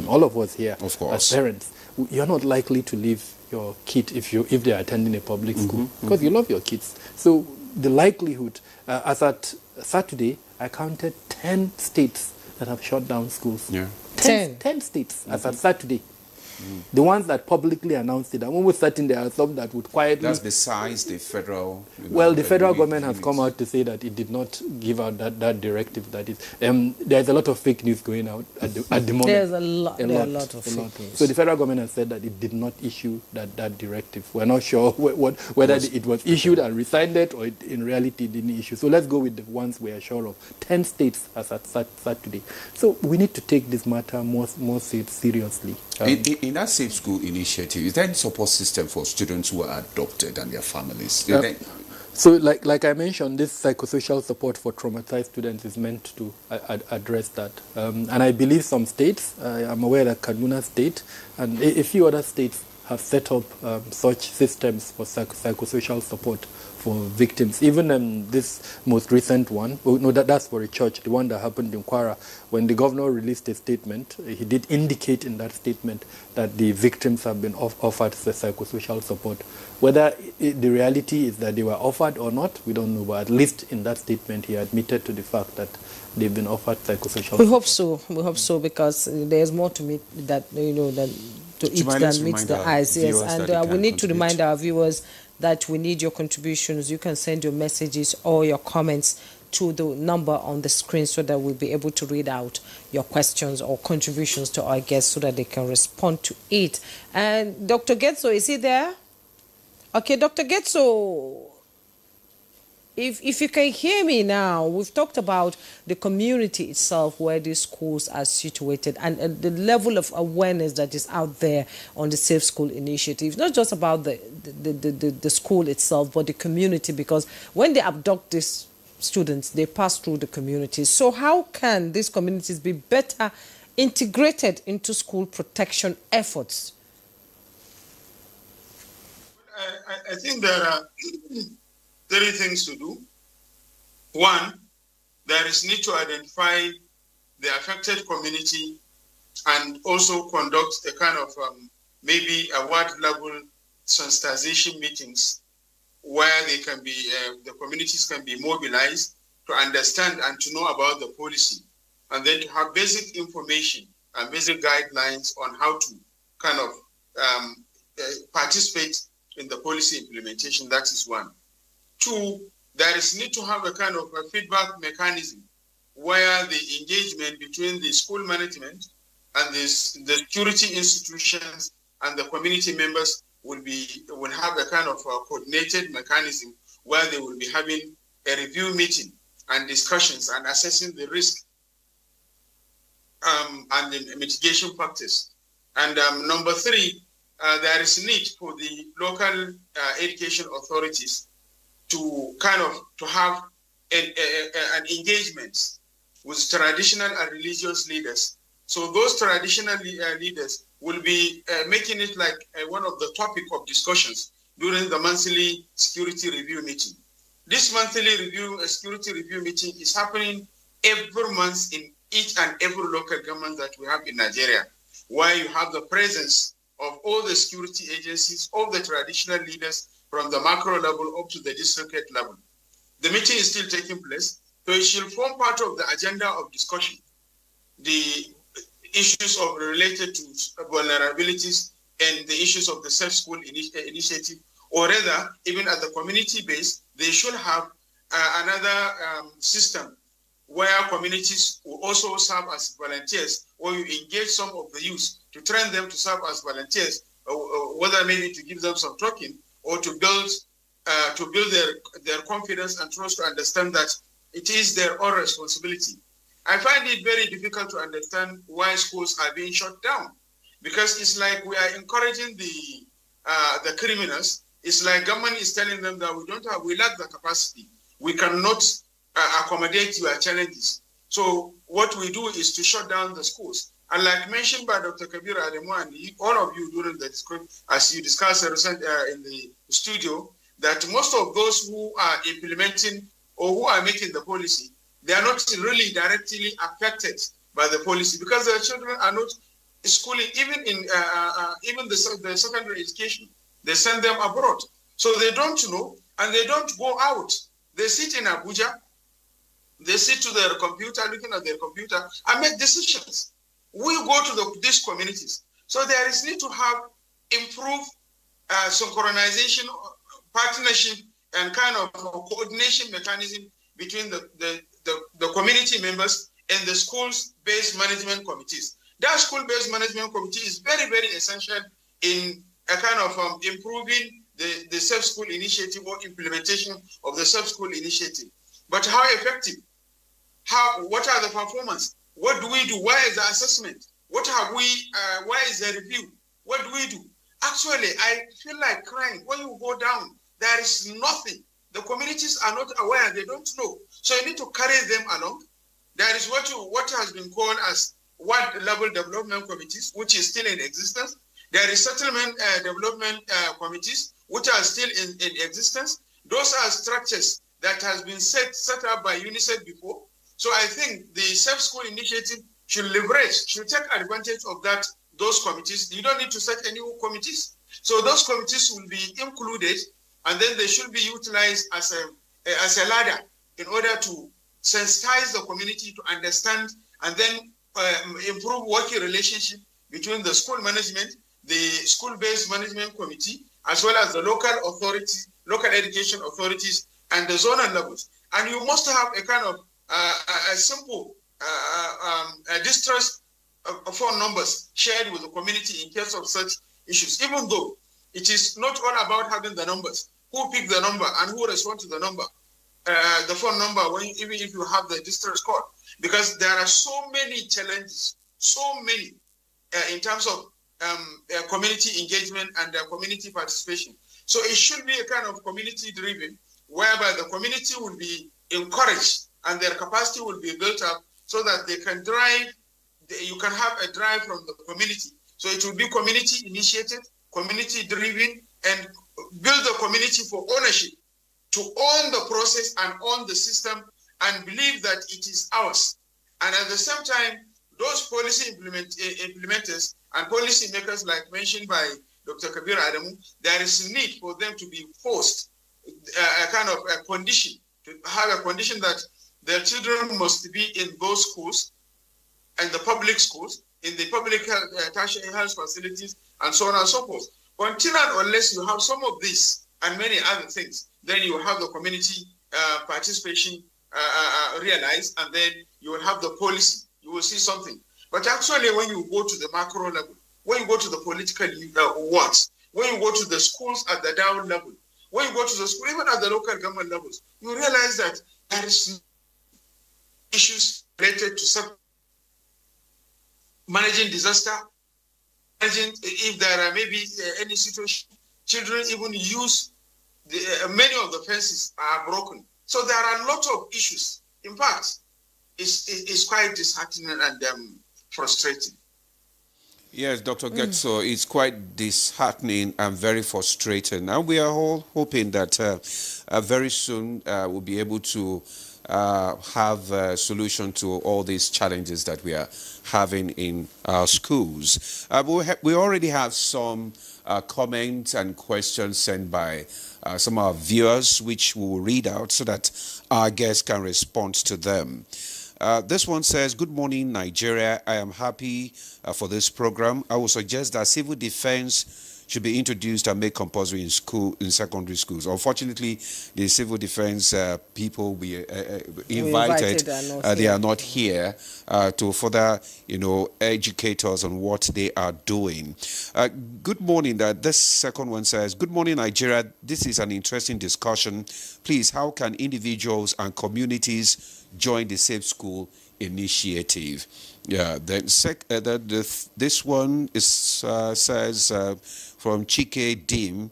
all of us here, of course, as parents, you're not likely to leave your kid if they're attending a public school, because you love your kids. So the likelihood, as at Saturday, I counted 10 states that have shut down schools. 10 states as at Saturday. The ones that publicly announced it, and when we're sitting there, some that would quietly... That's besides the federal... Well, the federal government has come out to say that it did not give out that directive. That is, there's a lot of fake news going out at the moment. There's a lot of fake news. So the federal government has said that it did not issue that directive. We're not sure whether it was issued and resigned it, or it in reality didn't issue. So let's go with the ones we are sure of. 10 states as at Saturday. So we need to take this matter more seriously. In that Safe School Initiative, is there any support system for students who are adopted and their families? So like I mentioned, this psychosocial support for traumatized students is meant to address that. And I believe some states, I'm aware that Kaduna State and a few other states have set up such systems for psychosocial support for victims. Even this most recent one, that's for a church, the one that happened in Kwara, when the governor released a statement, he did indicate in that statement that the victims have been offered psychosocial support. Whether the reality is that they were offered or not, we don't know, but at least in that statement he admitted to the fact that they've been offered psychosocial support. We hope so, because there's more to meet that, than to eat than meets the eyes. Yes, and we need to remind our viewers that we need your contributions. You can send your messages or your comments to the number on the screen so that we'll be able to read out your questions or contributions to our guests so that they can respond to it. And Dr. Getso, is he there? Okay, Dr. Getso, if you can hear me now, we've talked about the community itself where these schools are situated and the level of awareness that is out there on the Safe School Initiative. Not just about the school itself, but the community, because when they abduct these students, they pass through the communities. So how can these communities be better integrated into school protection efforts? I think there are 3 things to do. One, there is need to identify the affected community and also conduct a kind of maybe a ward level sensitization meetings where they can be, the communities can be mobilized to understand and to know about the policy, and then to have basic information and basic guidelines on how to kind of participate in the policy implementation. That is one. 2, there is need to have a kind of a feedback mechanism where the engagement between the school management and the security institutions and the community members will have a kind of a coordinated mechanism where they will be having a review meeting and discussions and assessing the risk and the mitigation factors. And number 3, there is need for the local education authorities to kind of have an engagement with traditional and religious leaders. So those traditional leaders will be making it like one of the topic of discussions during the monthly security review meeting. This monthly security review meeting is happening every month in each and every local government that we have in Nigeria, where you have the presence of all the security agencies, all the traditional leaders from the macro level up to the district head level. The meeting is still taking place, so it should form part of the agenda of discussion. The issues related to vulnerabilities and the issues of the self-school initiative, or rather, even at the community base, they should have another system where communities will also serve as volunteers, or you engage some of the youth to train them to serve as volunteers, whether maybe to give them some token or to build their confidence and trust to understand that it is their own responsibility. I find it very difficult to understand why schools are being shut down, because it's like we are encouraging the criminals. It's like government is telling them that we lack the capacity. We cannot accommodate your challenges. So what we do is to shut down the schools. And like mentioned by Dr. Kabir Ademo and all of you during the discussion, as you discussed in the studio, that most of those who are implementing or who are making the policy, they are not really directly affected by the policy, because their children are not schooling, even in even the secondary education. They send them abroad. So they don't know, and they don't go out. They sit in Abuja, they sit to their computer, looking at their computer, and make decisions. We go to these communities. So there is need to have improved synchronization, partnership, and kind of coordination mechanism between the community members and the schools-based management committees. That school-based management committee is very, very essential in a kind of improving the self-school initiative or implementation of the self-school initiative. But how effective? What are the performance? What do we do? Where is the assessment? What have we, where is the review? What do we do? Actually, I feel like crying. When you go down, there is nothing. The communities are not aware, they don't know. So you need to carry them along. There is what has been called as ward level development committees, which is still in existence. There is settlement development committees, which are still in existence. Those are structures that has been set up by UNICEF before. So I think the self-school initiative should take advantage of those committees. You don't need to set any committees. So those committees will be included, and then they should be utilized as a ladder in order to sensitize the community to understand, and then improve working relationship between the school management, the school-based management committee, as well as the local authorities, local education authorities, and the zonal levels. And you must have a kind of a simple distress phone numbers shared with the community in case of such issues, even though it is not all about having the numbers. Who pick the number and who respond to the number, the phone number, even if you have the distress call, because there are so many challenges, so many in terms of community engagement and community participation. So it should be a kind of community driven, whereby the community will be encouraged and their capacity will be built up so that they can drive, you can have a drive from the community. So it will be community initiated, community driven, and build the community for ownership, to own the process and own the system and believe that it is ours. And at the same time, those policy implementers and policy makers, like mentioned by Dr. Kabir Adamu, there is a need for them to be forced a kind of a condition, to have a condition that their children must be in those schools, and the public schools, in the public tertiary health facilities, and so on and so forth. Until and unless you have some of this and many other things, then you have the community participation realized, and then you will have the policy. You will see something. But actually, when you go to the macro level, when you go to the political wards, when you go to the schools at the down level, when you go to the school, even at the local government levels, you realize that there is issues related to managing disaster, managing if there are maybe any situation, children even use, many of the fences are broken. So there are a lot of issues. In fact, it's quite disheartening and frustrating. Yes, Dr. Getso, it's quite disheartening and very frustrating. And we are all hoping that very soon we'll be able to have a solution to all these challenges that we are having in our schools. We already have some comments and questions sent by some of our viewers, which we will read out so that our guests can respond to them. This one says, "Good morning, Nigeria. I am happy for this program. I would suggest that civil defense should be introduced and made compulsory in secondary schools. Unfortunately, the civil defense people we invited they are not here to further, educate us on what they are doing." Good morning. This second one says, "Good morning, Nigeria. This is an interesting discussion. Please, how can individuals and communities join the Safe School initiative?" Yeah, then this one is says from Chike Dim,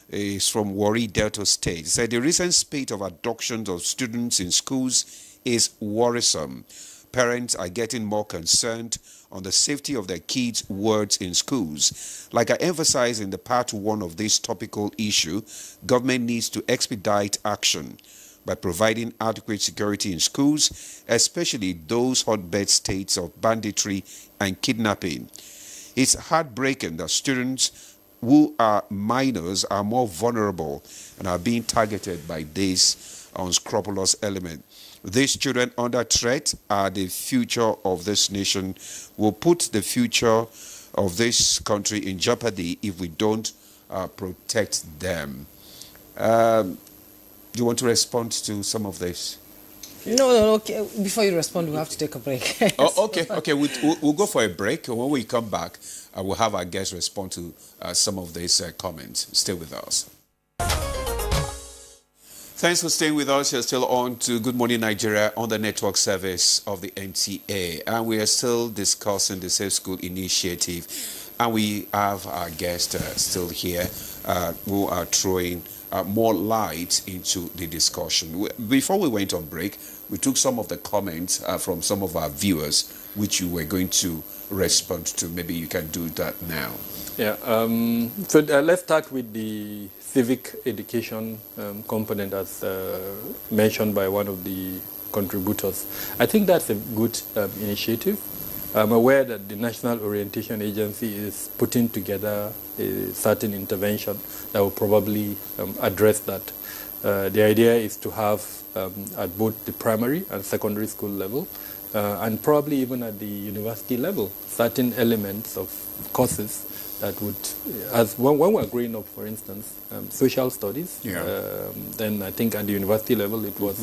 is from Warri Delta State. Said the recent spate of abductions of students in schools is worrisome. Parents are getting more concerned on the safety of their kids' words in schools. Like I emphasized in the part 1 of this topical issue, government needs to expedite action by providing adequate security in schools, especially those hotbed states of banditry and kidnapping. It's heartbreaking that students who are minors are more vulnerable and are being targeted by this unscrupulous element. These children under threat are the future of this nation, will put the future of this country in jeopardy if we don't protect them. Do you want to respond to some of this? No. Okay. Before you respond, we have to take a break. Okay. We'll go for a break. When we come back, we'll have our guests respond to some of these comments. Stay with us. Thanks for staying with us. You're still on to Good Morning Nigeria on the network service of the NTA. And we are still discussing the Safe School initiative. And we have our guests still here who are throwing more light into the discussion. Before we went on break, we took some of the comments from some of our viewers, which you were going to respond to. Maybe you can do that now. Yeah. So let's start with the civic education component, as mentioned by one of the contributors. I think that's a good initiative. I'm aware that the National Orientation Agency is putting together a certain intervention that will probably address that. The idea is to have at both the primary and secondary school level, and probably even at the university level, certain elements of courses that would, as when we're growing up, for instance, social studies. Yeah. Then I think at the university level it was,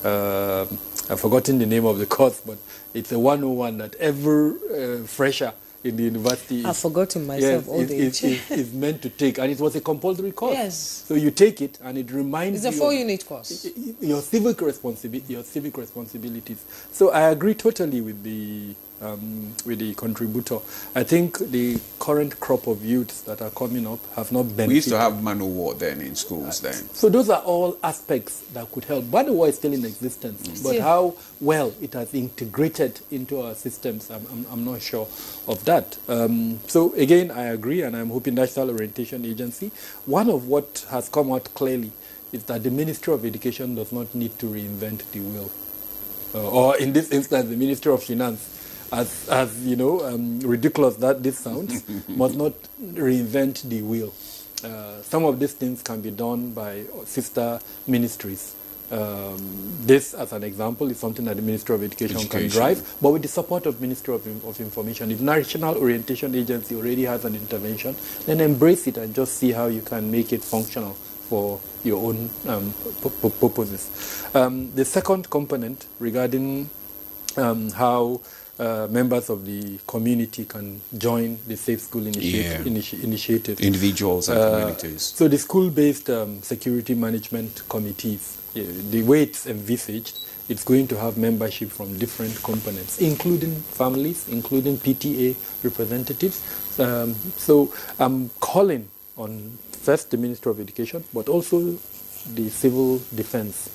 I've forgotten the name of the course, but it's a 101 that every fresher in the university I've forgotten myself all the age. is meant to take, and it was a compulsory course. Yes. So you take it, and it reminds you. It's a 4-unit course. Your civic responsibilities. So I agree totally with the with the contributor. I think the current crop of youths that are coming up have not benefited. We used to have man o' war then in schools then. So those are all aspects that could help. Man o' war is still in existence, but how well it has integrated into our systems, I'm not sure of that. So again, I agree, and I'm hoping National Orientation Agency, one of what has come out clearly is that the Ministry of Education does not need to reinvent the wheel. Or in this instance, the Ministry of Finance, as you know, ridiculous that this sounds, must not reinvent the wheel. Some of these things can be done by sister ministries. This, as an example, is something that the Ministry of Education can drive, but with the support of Ministry of Information. If National Orientation Agency already has an intervention, then embrace it and just see how you can make it functional for your own purposes. The second component regarding how members of the community can join the Safe School initiative. Individuals and communities. So the school-based security management committees, the way it's envisaged, it's going to have membership from different components, including families, including PTA representatives. So I'm calling on first the Ministry of Education, but also the civil defense.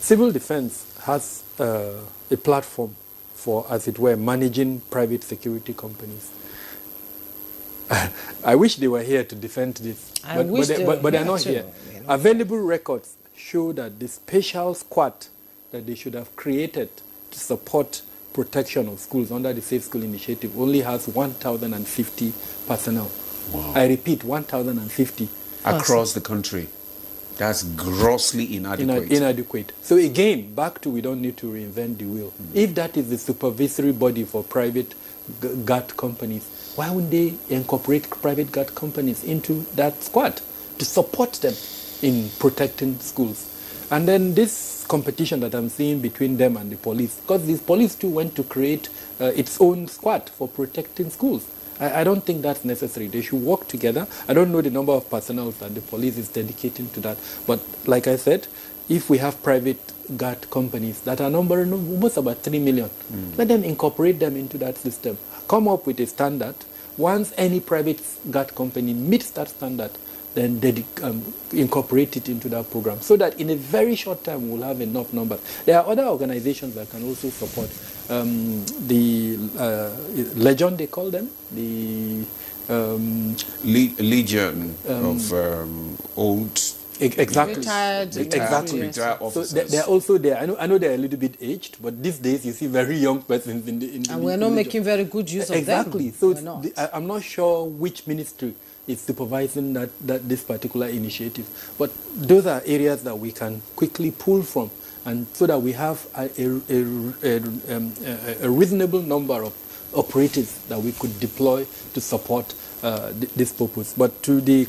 Civil defense has a platform for, as it were, managing private security companies. I wish they were here to defend this, but they're not here. You know. Available records show that the special squad that they should have created to support protection of schools under the Safe School Initiative only has 1,050 personnel. Wow. I repeat, 1,050. Across the country. That's grossly inadequate. Inadequate. So again, back to we don't need to reinvent the wheel. If that is the supervisory body for private guard companies, why wouldn't they incorporate private guard companies into that squad to support them in protecting schools? And then this competition that I'm seeing between them and the police, because the police too went to create its own squad for protecting schools. I don't think that's necessary. They should work together. I don't know the number of personnel that the police is dedicating to that. But like I said, if we have private guard companies that are numbering almost about 3 million, let them incorporate them into that system. Come up with a standard. Once any private guard company meets that standard, then they incorporate it into that program, so that in a very short time we'll have enough numbers. There are other organizations that can also support. The Legion, they call them, the Legion of old. Exactly. Retired officers. So they're also there. I know they're a little bit aged, but these days you see very young persons in the and we're not making very good use of them. Exactly. So I'm not sure which ministry is supervising this particular initiative, but those are areas that we can quickly pull from, and so that we have a reasonable number of operatives that we could deploy to support this purpose. But to the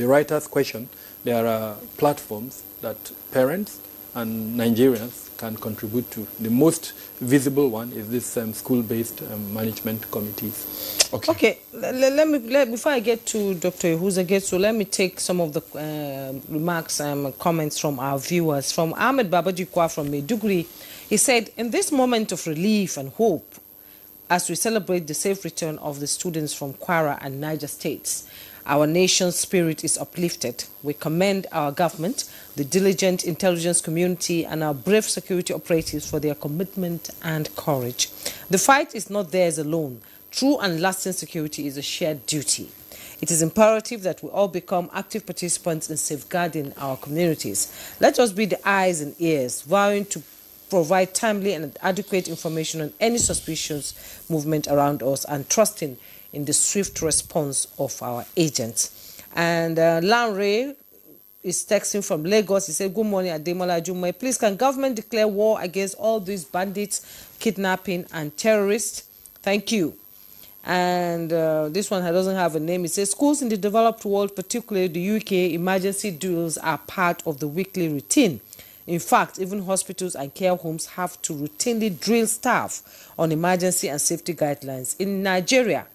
writer's question, there are platforms that parents and Nigerians can contribute to. The most visible one is this school-based management committees. Okay. Let me before I get to Dr. Yahuza, let me take some of the remarks and comments from our viewers. From Ahmed Babajikwa from Maiduguri, he said, in this moment of relief and hope, as we celebrate the safe return of the students from Kwara and Niger states, our nation's spirit is uplifted. We commend our government, the diligent intelligence community, and our brave security operatives for their commitment and courage. The fight is not theirs alone. True and lasting security is a shared duty. It is imperative that we all become active participants in safeguarding our communities. Let us be the eyes and ears, vowing to provide timely and adequate information on any suspicious movement around us, and trusting in the swift response of our agents. And Lanre is texting from Lagos. He said, good morning, Ademola Jummai. Please, can government declare war against all these bandits, kidnapping and terrorists? Thank you. And this one doesn't have a name. It says, schools in the developed world, particularly the UK, emergency drills are part of the weekly routine. In fact, even hospitals and care homes have to routinely drill staff on emergency and safety guidelines. In Nigeria,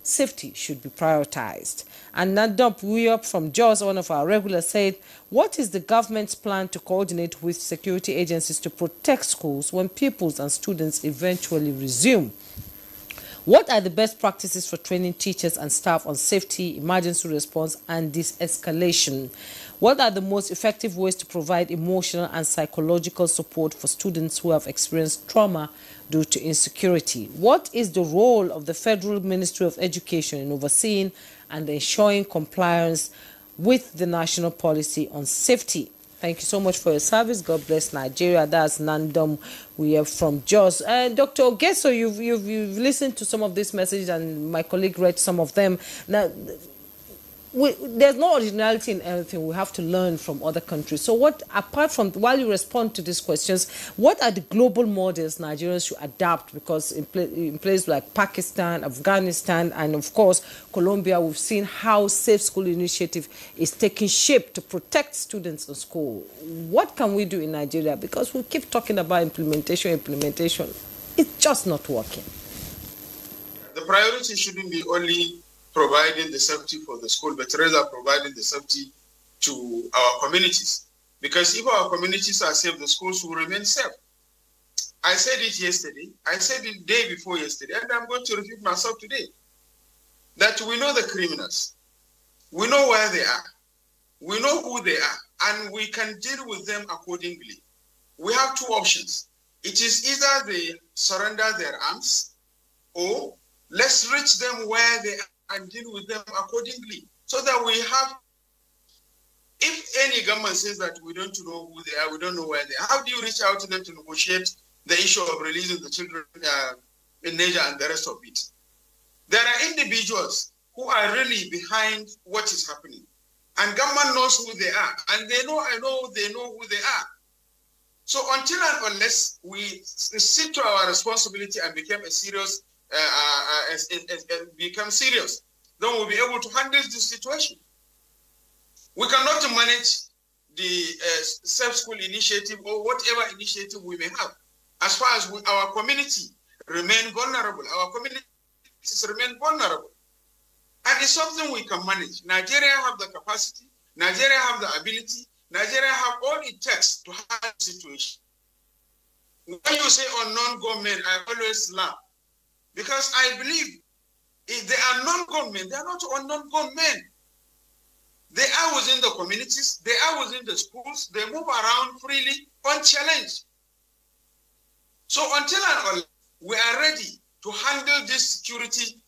safety should be prioritized. And Nandop Wiyop from Jos, one of our regulars, said, what is the government's plan to coordinate with security agencies to protect schools when pupils and students eventually resume? What are the best practices for training teachers and staff on safety, emergency response, and de-escalation? What are the most effective ways to provide emotional and psychological support for students who have experienced trauma due to insecurity? What is the role of the Federal Ministry of Education in overseeing and ensuring compliance with the national policy on safety? Thank you so much for your service. God bless Nigeria. That's Nandom. We are from Jos. Dr. Ogeso, you've listened to some of these messages, and my colleague read some of them. Now, there's no originality in anything. We have to learn from other countries. So what, apart from, while you respond to these questions, what are the global models Nigerians should adapt? Because in places like Pakistan, Afghanistan, and of course, Colombia, we've seen how Safe School Initiative is taking shape to protect students in school. What can we do in Nigeria? Because we keep talking about implementation. It's just not working. The priority shouldn't be only providing the safety for the school, but rather providing the safety to our communities. Because if our communities are safe, the schools will remain safe. I said it yesterday, I said it the day before yesterday, and I'm going to repeat myself today, that we know the criminals, we know where they are, we know who they are, and we can deal with them accordingly. We have two options. It is either they surrender their arms, or let's reach them where they are and deal with them accordingly, so that we have, if any government says that we don't know who they are, we don't know where they are, how do you reach out to them to negotiate the issue of releasing the children in Niger and the rest of it? There are individuals who are really behind what is happening, and government knows who they are, and they know, they know who they are. So until and unless we sit to our responsibility and become a serious become serious, then we'll be able to handle this situation. We cannot manage the Safe School Initiative or whatever initiative we may have as far as our community remain vulnerable. Our communities remain vulnerable. And it's something we can manage. Nigeria have the capacity, Nigeria have the ability, Nigeria have all it takes to handle the situation. When you say unknown government, I always laugh. Because I believe if they are non-government, they are not unknown government. They are within the communities, they are within the schools, they move around freely, unchallenged. So until and unless we are ready to handle these security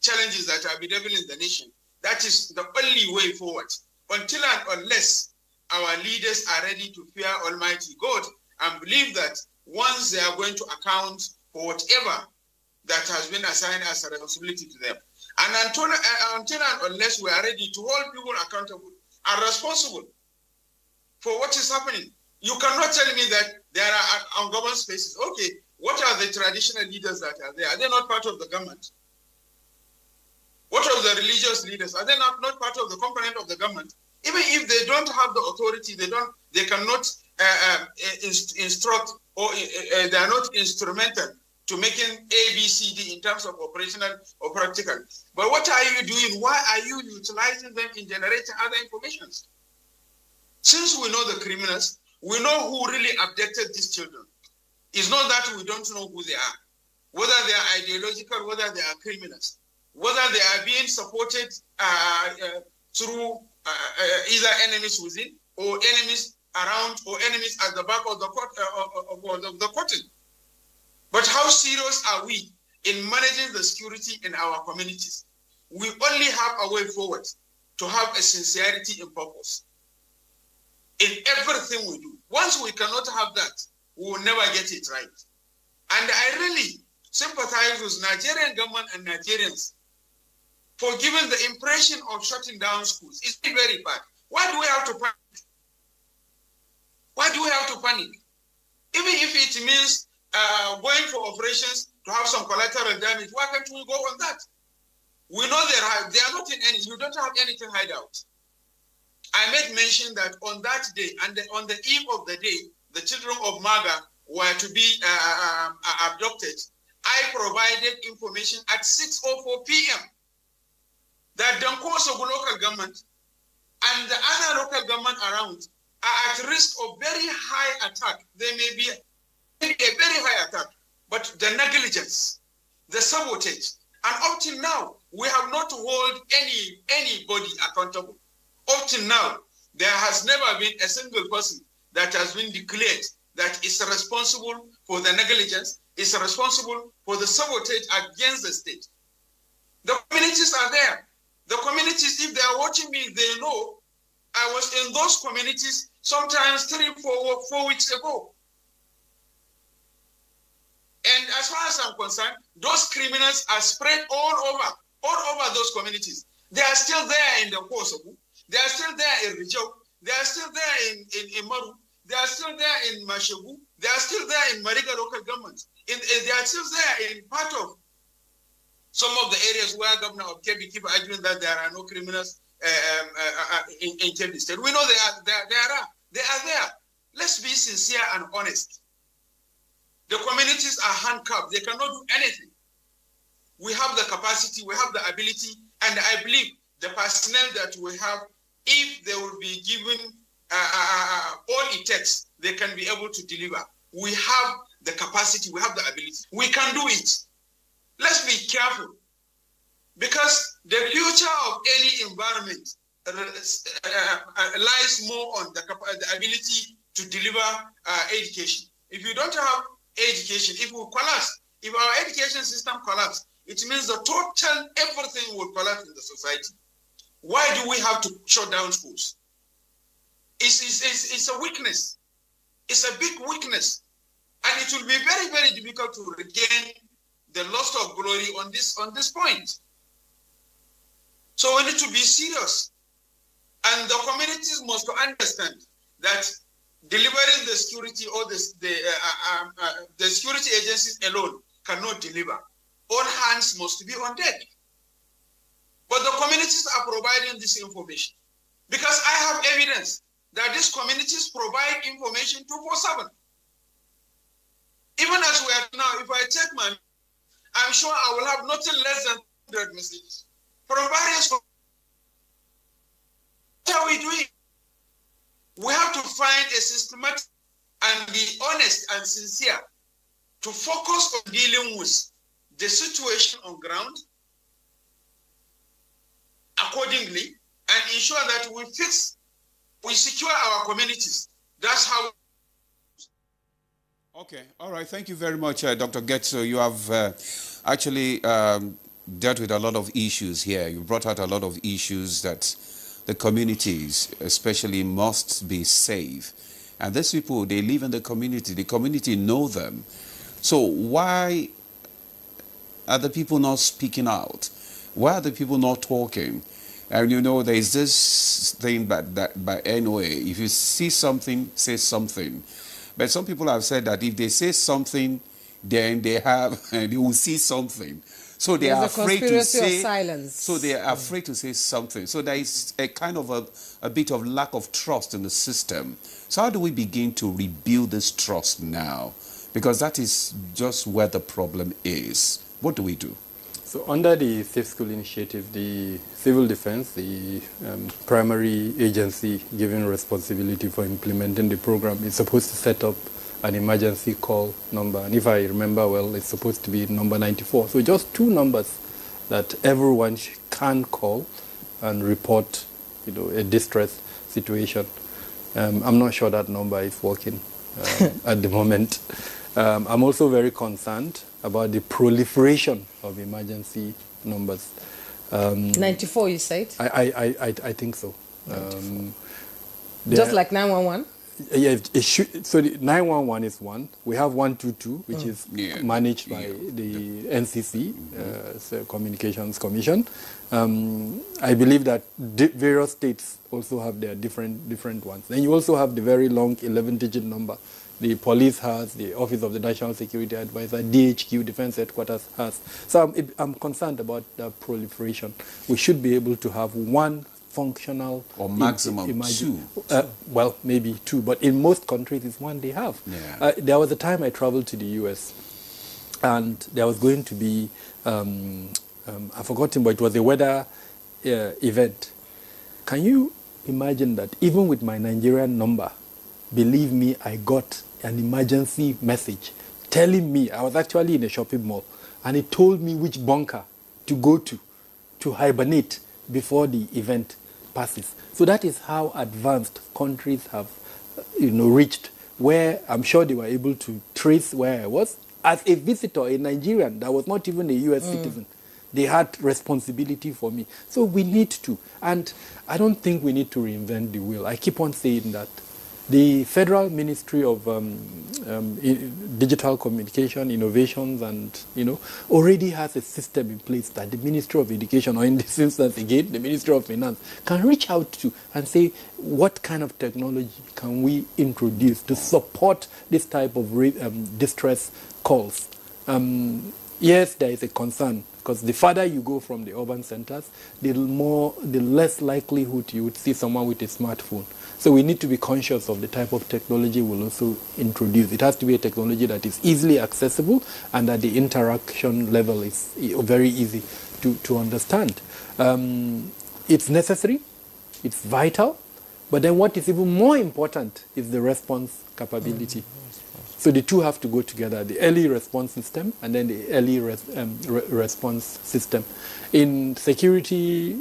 challenges that are bedeviling the nation, that is the only way forward. Until and unless our leaders are ready to fear Almighty God and believe that once they are going to account for whatever that has been assigned as a responsibility to them. And until and unless we are ready to hold people accountable and responsible for what is happening, you cannot tell me that there are ungoverned spaces. Okay, what are the traditional leaders that are there? Are they not part of the government? What of the religious leaders? Are they not part of the component of the government? Even if they don't have the authority, they cannot instruct, or they are not instrumental to making A, B, C, D in terms of operational or practical. But what are you doing? Why are you utilizing them in generating other information? Since we know the criminals, we know who really abducted these children. It's not that we don't know who they are, whether they are ideological, whether they are criminals, whether they are being supported through either enemies within or enemies around or enemies at the back of the curtain. But how serious are we in managing the security in our communities? We only have a way forward to have a sincerity in purpose in everything we do. Once we cannot have that, we will never get it right. And I really sympathize with Nigerian government and Nigerians for giving the impression of shutting down schools. It's very bad. Why do we have to panic? Why do we have to panic? Even if it means going for operations to have some collateral damage, why can't we go on that? We know they are not in any, you don't have anything hide out. I made mention that on that day, and on the eve of the day, the children of Maga were to be abducted, I provided information at 6:04 p.m. that Dankosogu local government and the other local government around are at risk of very high attack. There may be a very high attack, but the negligence, the sabotage, and up till now, we have not held anybody accountable. Up till now, there has never been a single person that has been declared that is responsible for the negligence, is responsible for the sabotage against the state. The communities are there. The communities, if they are watching me, they know I was in those communities sometimes 3-4 weeks ago. And as far as I'm concerned, those criminals are spread all over those communities. They are still there in the Kosovo. They are still there in Rijau. They are still there in Maru. They are still there in Mashegu. They are still there in Mariga local government. They are still there in part of some of the areas where Governor of Kebbi keep arguing that there are no criminals in Kebbi State. We know they are there. Let's be sincere and honest. The communities are handcuffed. They cannot do anything. We have the capacity, we have the ability, and I believe the personnel that we have, if they will be given all it takes, they can be able to deliver. We have the capacity, we have the ability. We can do it. Let's be careful, because the future of any environment lies more on the ability to deliver education. If you don't have education, if we collapse, if our education system collapse, it means the total everything will collapse in the society. Why do we have to shut down schools? It's a weakness. It's a big weakness. And it will be very, very difficult to regain the loss of glory on this point. So we need to be serious. And the communities must understand that delivering the security or the security agencies alone cannot deliver. All hands must be on deck. But the communities are providing this information, because I have evidence that these communities provide information 24/7. Even as we are now, if I check I'm sure I will have nothing less than 100 messages from various. What are we doing? We have to find a systematic and be honest and sincere to focus on dealing with the situation on ground accordingly and ensure that we secure our communities. That's how. Okay, all right. Thank you very much, Dr. Getso. You have actually dealt with a lot of issues here. You brought out a lot of issues that the communities especially must be safe. And these people, they live in the community know them. So why are the people not speaking out? Why are the people not talking? And you know, there is this thing by NOA, if you see something, say something. But some people have said that if they say something, then they will see something. So they are afraid to say silence. So they are afraid to say something. So there is a kind of a bit of lack of trust in the system. So how do we begin to rebuild this trust now? Because that is just where the problem is. What do we do? So under the Safe School Initiative, the Civil Defense, the primary agency given responsibility for implementing the program, is supposed to set up an emergency call number. And if I remember well, it's supposed to be number 94. So just two numbers that everyone can call and report, a distress situation. I'm not sure that number is working at the moment. I'm also very concerned about the proliferation of emergency numbers. 94, you said? I think so. Just like 911? Yeah, it should. So the 911 is one. We have 122, which is managed by the NCC, so Communications Commission. I believe that various states also have their different ones. Then you also have the very long 11-digit number. The police has, the Office of the National Security Advisor, DHQ, Defense Headquarters has. So I'm concerned about the proliferation. We should be able to have one functional, or maximum two. Well, maybe two, but in most countries it's one they have. Yeah. There was a time I traveled to the US, and there was going to be, I've forgotten, but it was a weather event. Can you imagine that even with my Nigerian number, believe me, I got an emergency message telling me, I was actually in a shopping mall, and it told me which bunker to go to hibernate before the event passes. So that is how advanced countries have, reached, where I'm sure they were able to trace where I was. As a visitor, a Nigerian that was not even a US citizen, they had responsibility for me. So we need to, and I don't think we need to reinvent the wheel. I keep on saying that the Federal Ministry of Digital Communication, Innovations, and already has a system in place that the Ministry of Education, or in this instance again, the Ministry of Finance, can reach out to and say, what kind of technology can we introduce to support this type of distress calls? Yes, there is a concern, because the farther you go from the urban centers, the less likelihood you would see someone with a smartphone. So we need to be conscious of the type of technology we'll also introduce. It has to be a technology that is easily accessible and that the interaction level is very easy to understand. It's necessary, it's vital, but then what is even more important is the response capability. So the two have to go together, the early response system and then the early response system. In security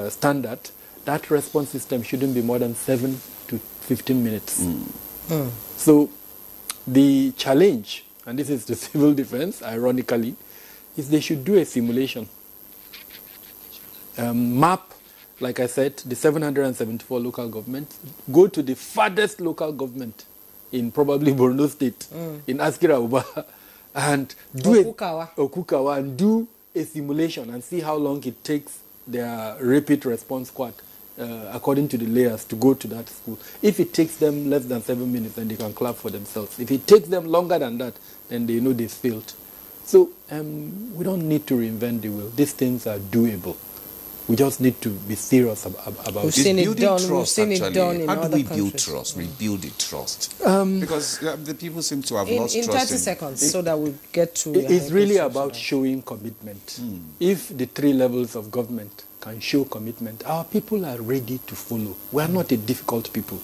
standard, that response system shouldn't be more than 7 to 15 minutes. So the challenge, and this is the civil defense, ironically, is they should do a simulation. Map, like I said, the 774 local governments, go to the farthest local government in probably Borno State, in Askira Uba, and do Okukawa, and do a simulation and see how long it takes their rapid response squad, according to the layers, to go to that school. If it takes them less than 7 minutes, then they can clap for themselves. If it takes them longer than that, then they know they failed. So we don't need to reinvent the wheel. These things are doable. We just need to be serious about it. We've seen it done. Trust, We've seen it done in How do other we countries. build trust? Rebuild the trust? Because the people seem to have lost in trust. 30 seconds, so that we get to... It's really about showing commitment. If the 3 levels of government can show commitment, our people are ready to follow. We are not a difficult people.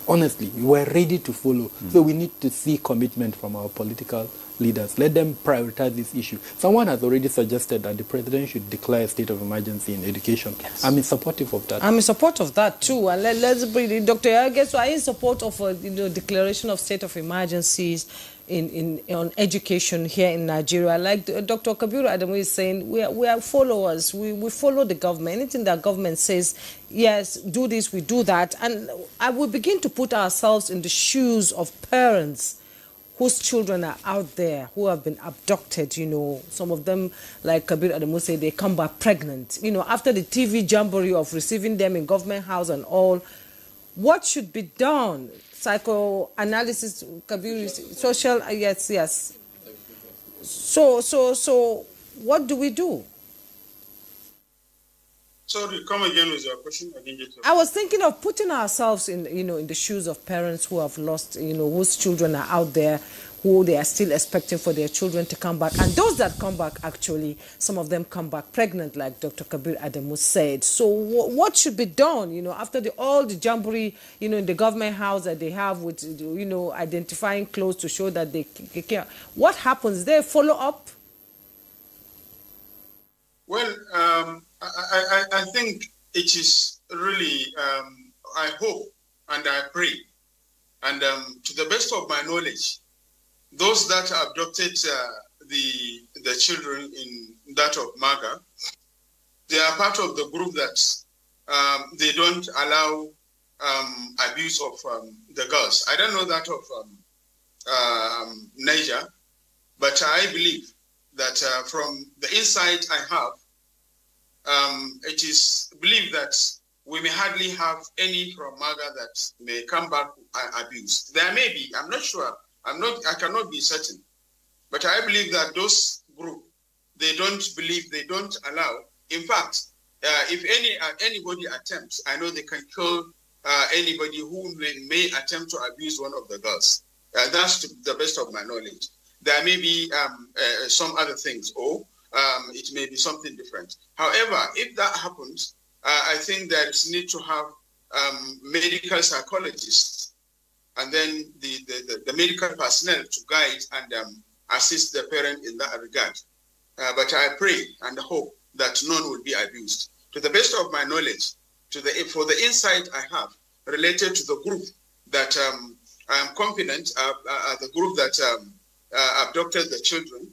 Honestly, we are ready to follow. So we need to see commitment from our political leaders. Let them prioritize this issue. Someone has already suggested that the president should declare a state of emergency in education. Yes. I'm in support of that. I'm in support of that too. And let's bring in Dr. Yage. So are you in support of a declaration of state of emergencies on education here in Nigeria? Like Dr. Kabiru Adamu is saying, we are followers. We follow the government. Anything that government says, yes, do this, we do that. And I will begin to put ourselves in the shoes of parents whose children are out there, who have been abducted, some of them, like Kabir Adamu said, they come back pregnant. After the TV jamboree of receiving them in government house and all, what should be done? Psychoanalysis, Kabir, social, yes. So what do we do? Sorry, come again with your question. I didn't get it. I was thinking of putting ourselves in, in the shoes of parents who have lost, whose children are out there, who they are still expecting for their children to come back. And those that come back, actually, some of them come back pregnant, like Dr. Kabir Adamu said. So what should be done, after all the jamboree, in the government house that they have with, identifying clothes to show that they care. What happens there? Follow up? Well, I think it is really, I hope and I pray, and to the best of my knowledge, those that abducted the children in that of Maga, they are part of the group that they don't allow abuse of the girls. I don't know that of Niger, but I believe that from the insight I have, it is believed that we may hardly have any from Maga that may come back abused. There may be, I'm not sure. I cannot be certain. But I believe that those group, they don't allow. In fact, if anybody attempts, I know they can kill anybody who may attempt to abuse one of the girls. That's to the best of my knowledge. there may be some other things, or it may be something different. However, if that happens, I think there is need to have medical psychologists and then the medical personnel to guide and assist the parent in that regard. But I pray and hope that none will be abused. To the best of my knowledge, for the insight I have related to the group that I am confident are the group that abducted the children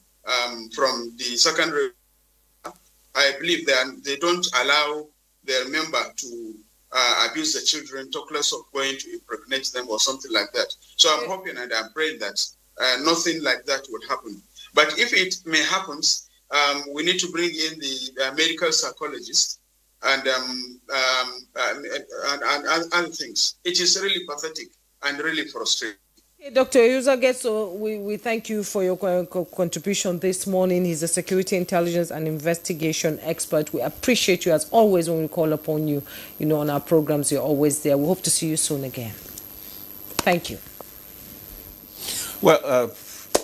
from the secondary. I believe they don't allow their member to abuse the children, talk less of going to impregnate them or something like that. So I'm hoping and I'm praying that nothing like that would happen. But if it may happen, we need to bring in the medical psychologist and other things. It is really pathetic and really frustrating. Dr. Yuzagetso, we thank you for your contribution this morning. He's a security intelligence and investigation expert. We appreciate you as always when we call upon you. You know, on our programs, you're always there. We hope to see you soon again. Thank you. Well,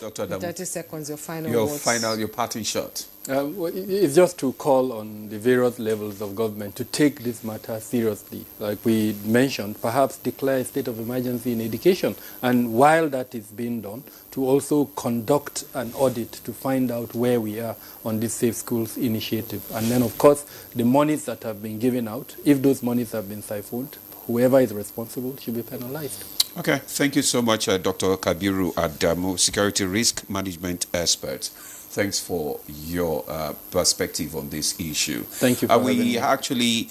Dr. Adamu, 30 seconds, your final words. Your parting shot. It's just to call on the various levels of government to take this matter seriously. Like we mentioned, perhaps declare a state of emergency in education. And while that is being done, to also conduct an audit to find out where we are on this Safe Schools initiative. And then, of course, the monies that have been given out, if those monies have been siphoned, whoever is responsible should be penalized. Okay, thank you so much, Dr. Kabiru Adamu, security risk management expert. Thanks for your perspective on this issue. Thank you for having me. We actually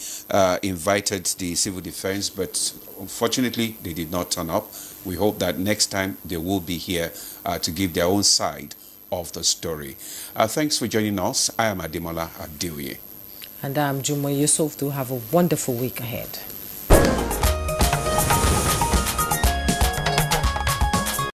invited the civil defense, but unfortunately they did not turn up. We hope that next time they will be here to give their own side of the story. Thanks for joining us. I am Ademola Adeoye. And I'm Juma Yusuf. Do have a wonderful week ahead.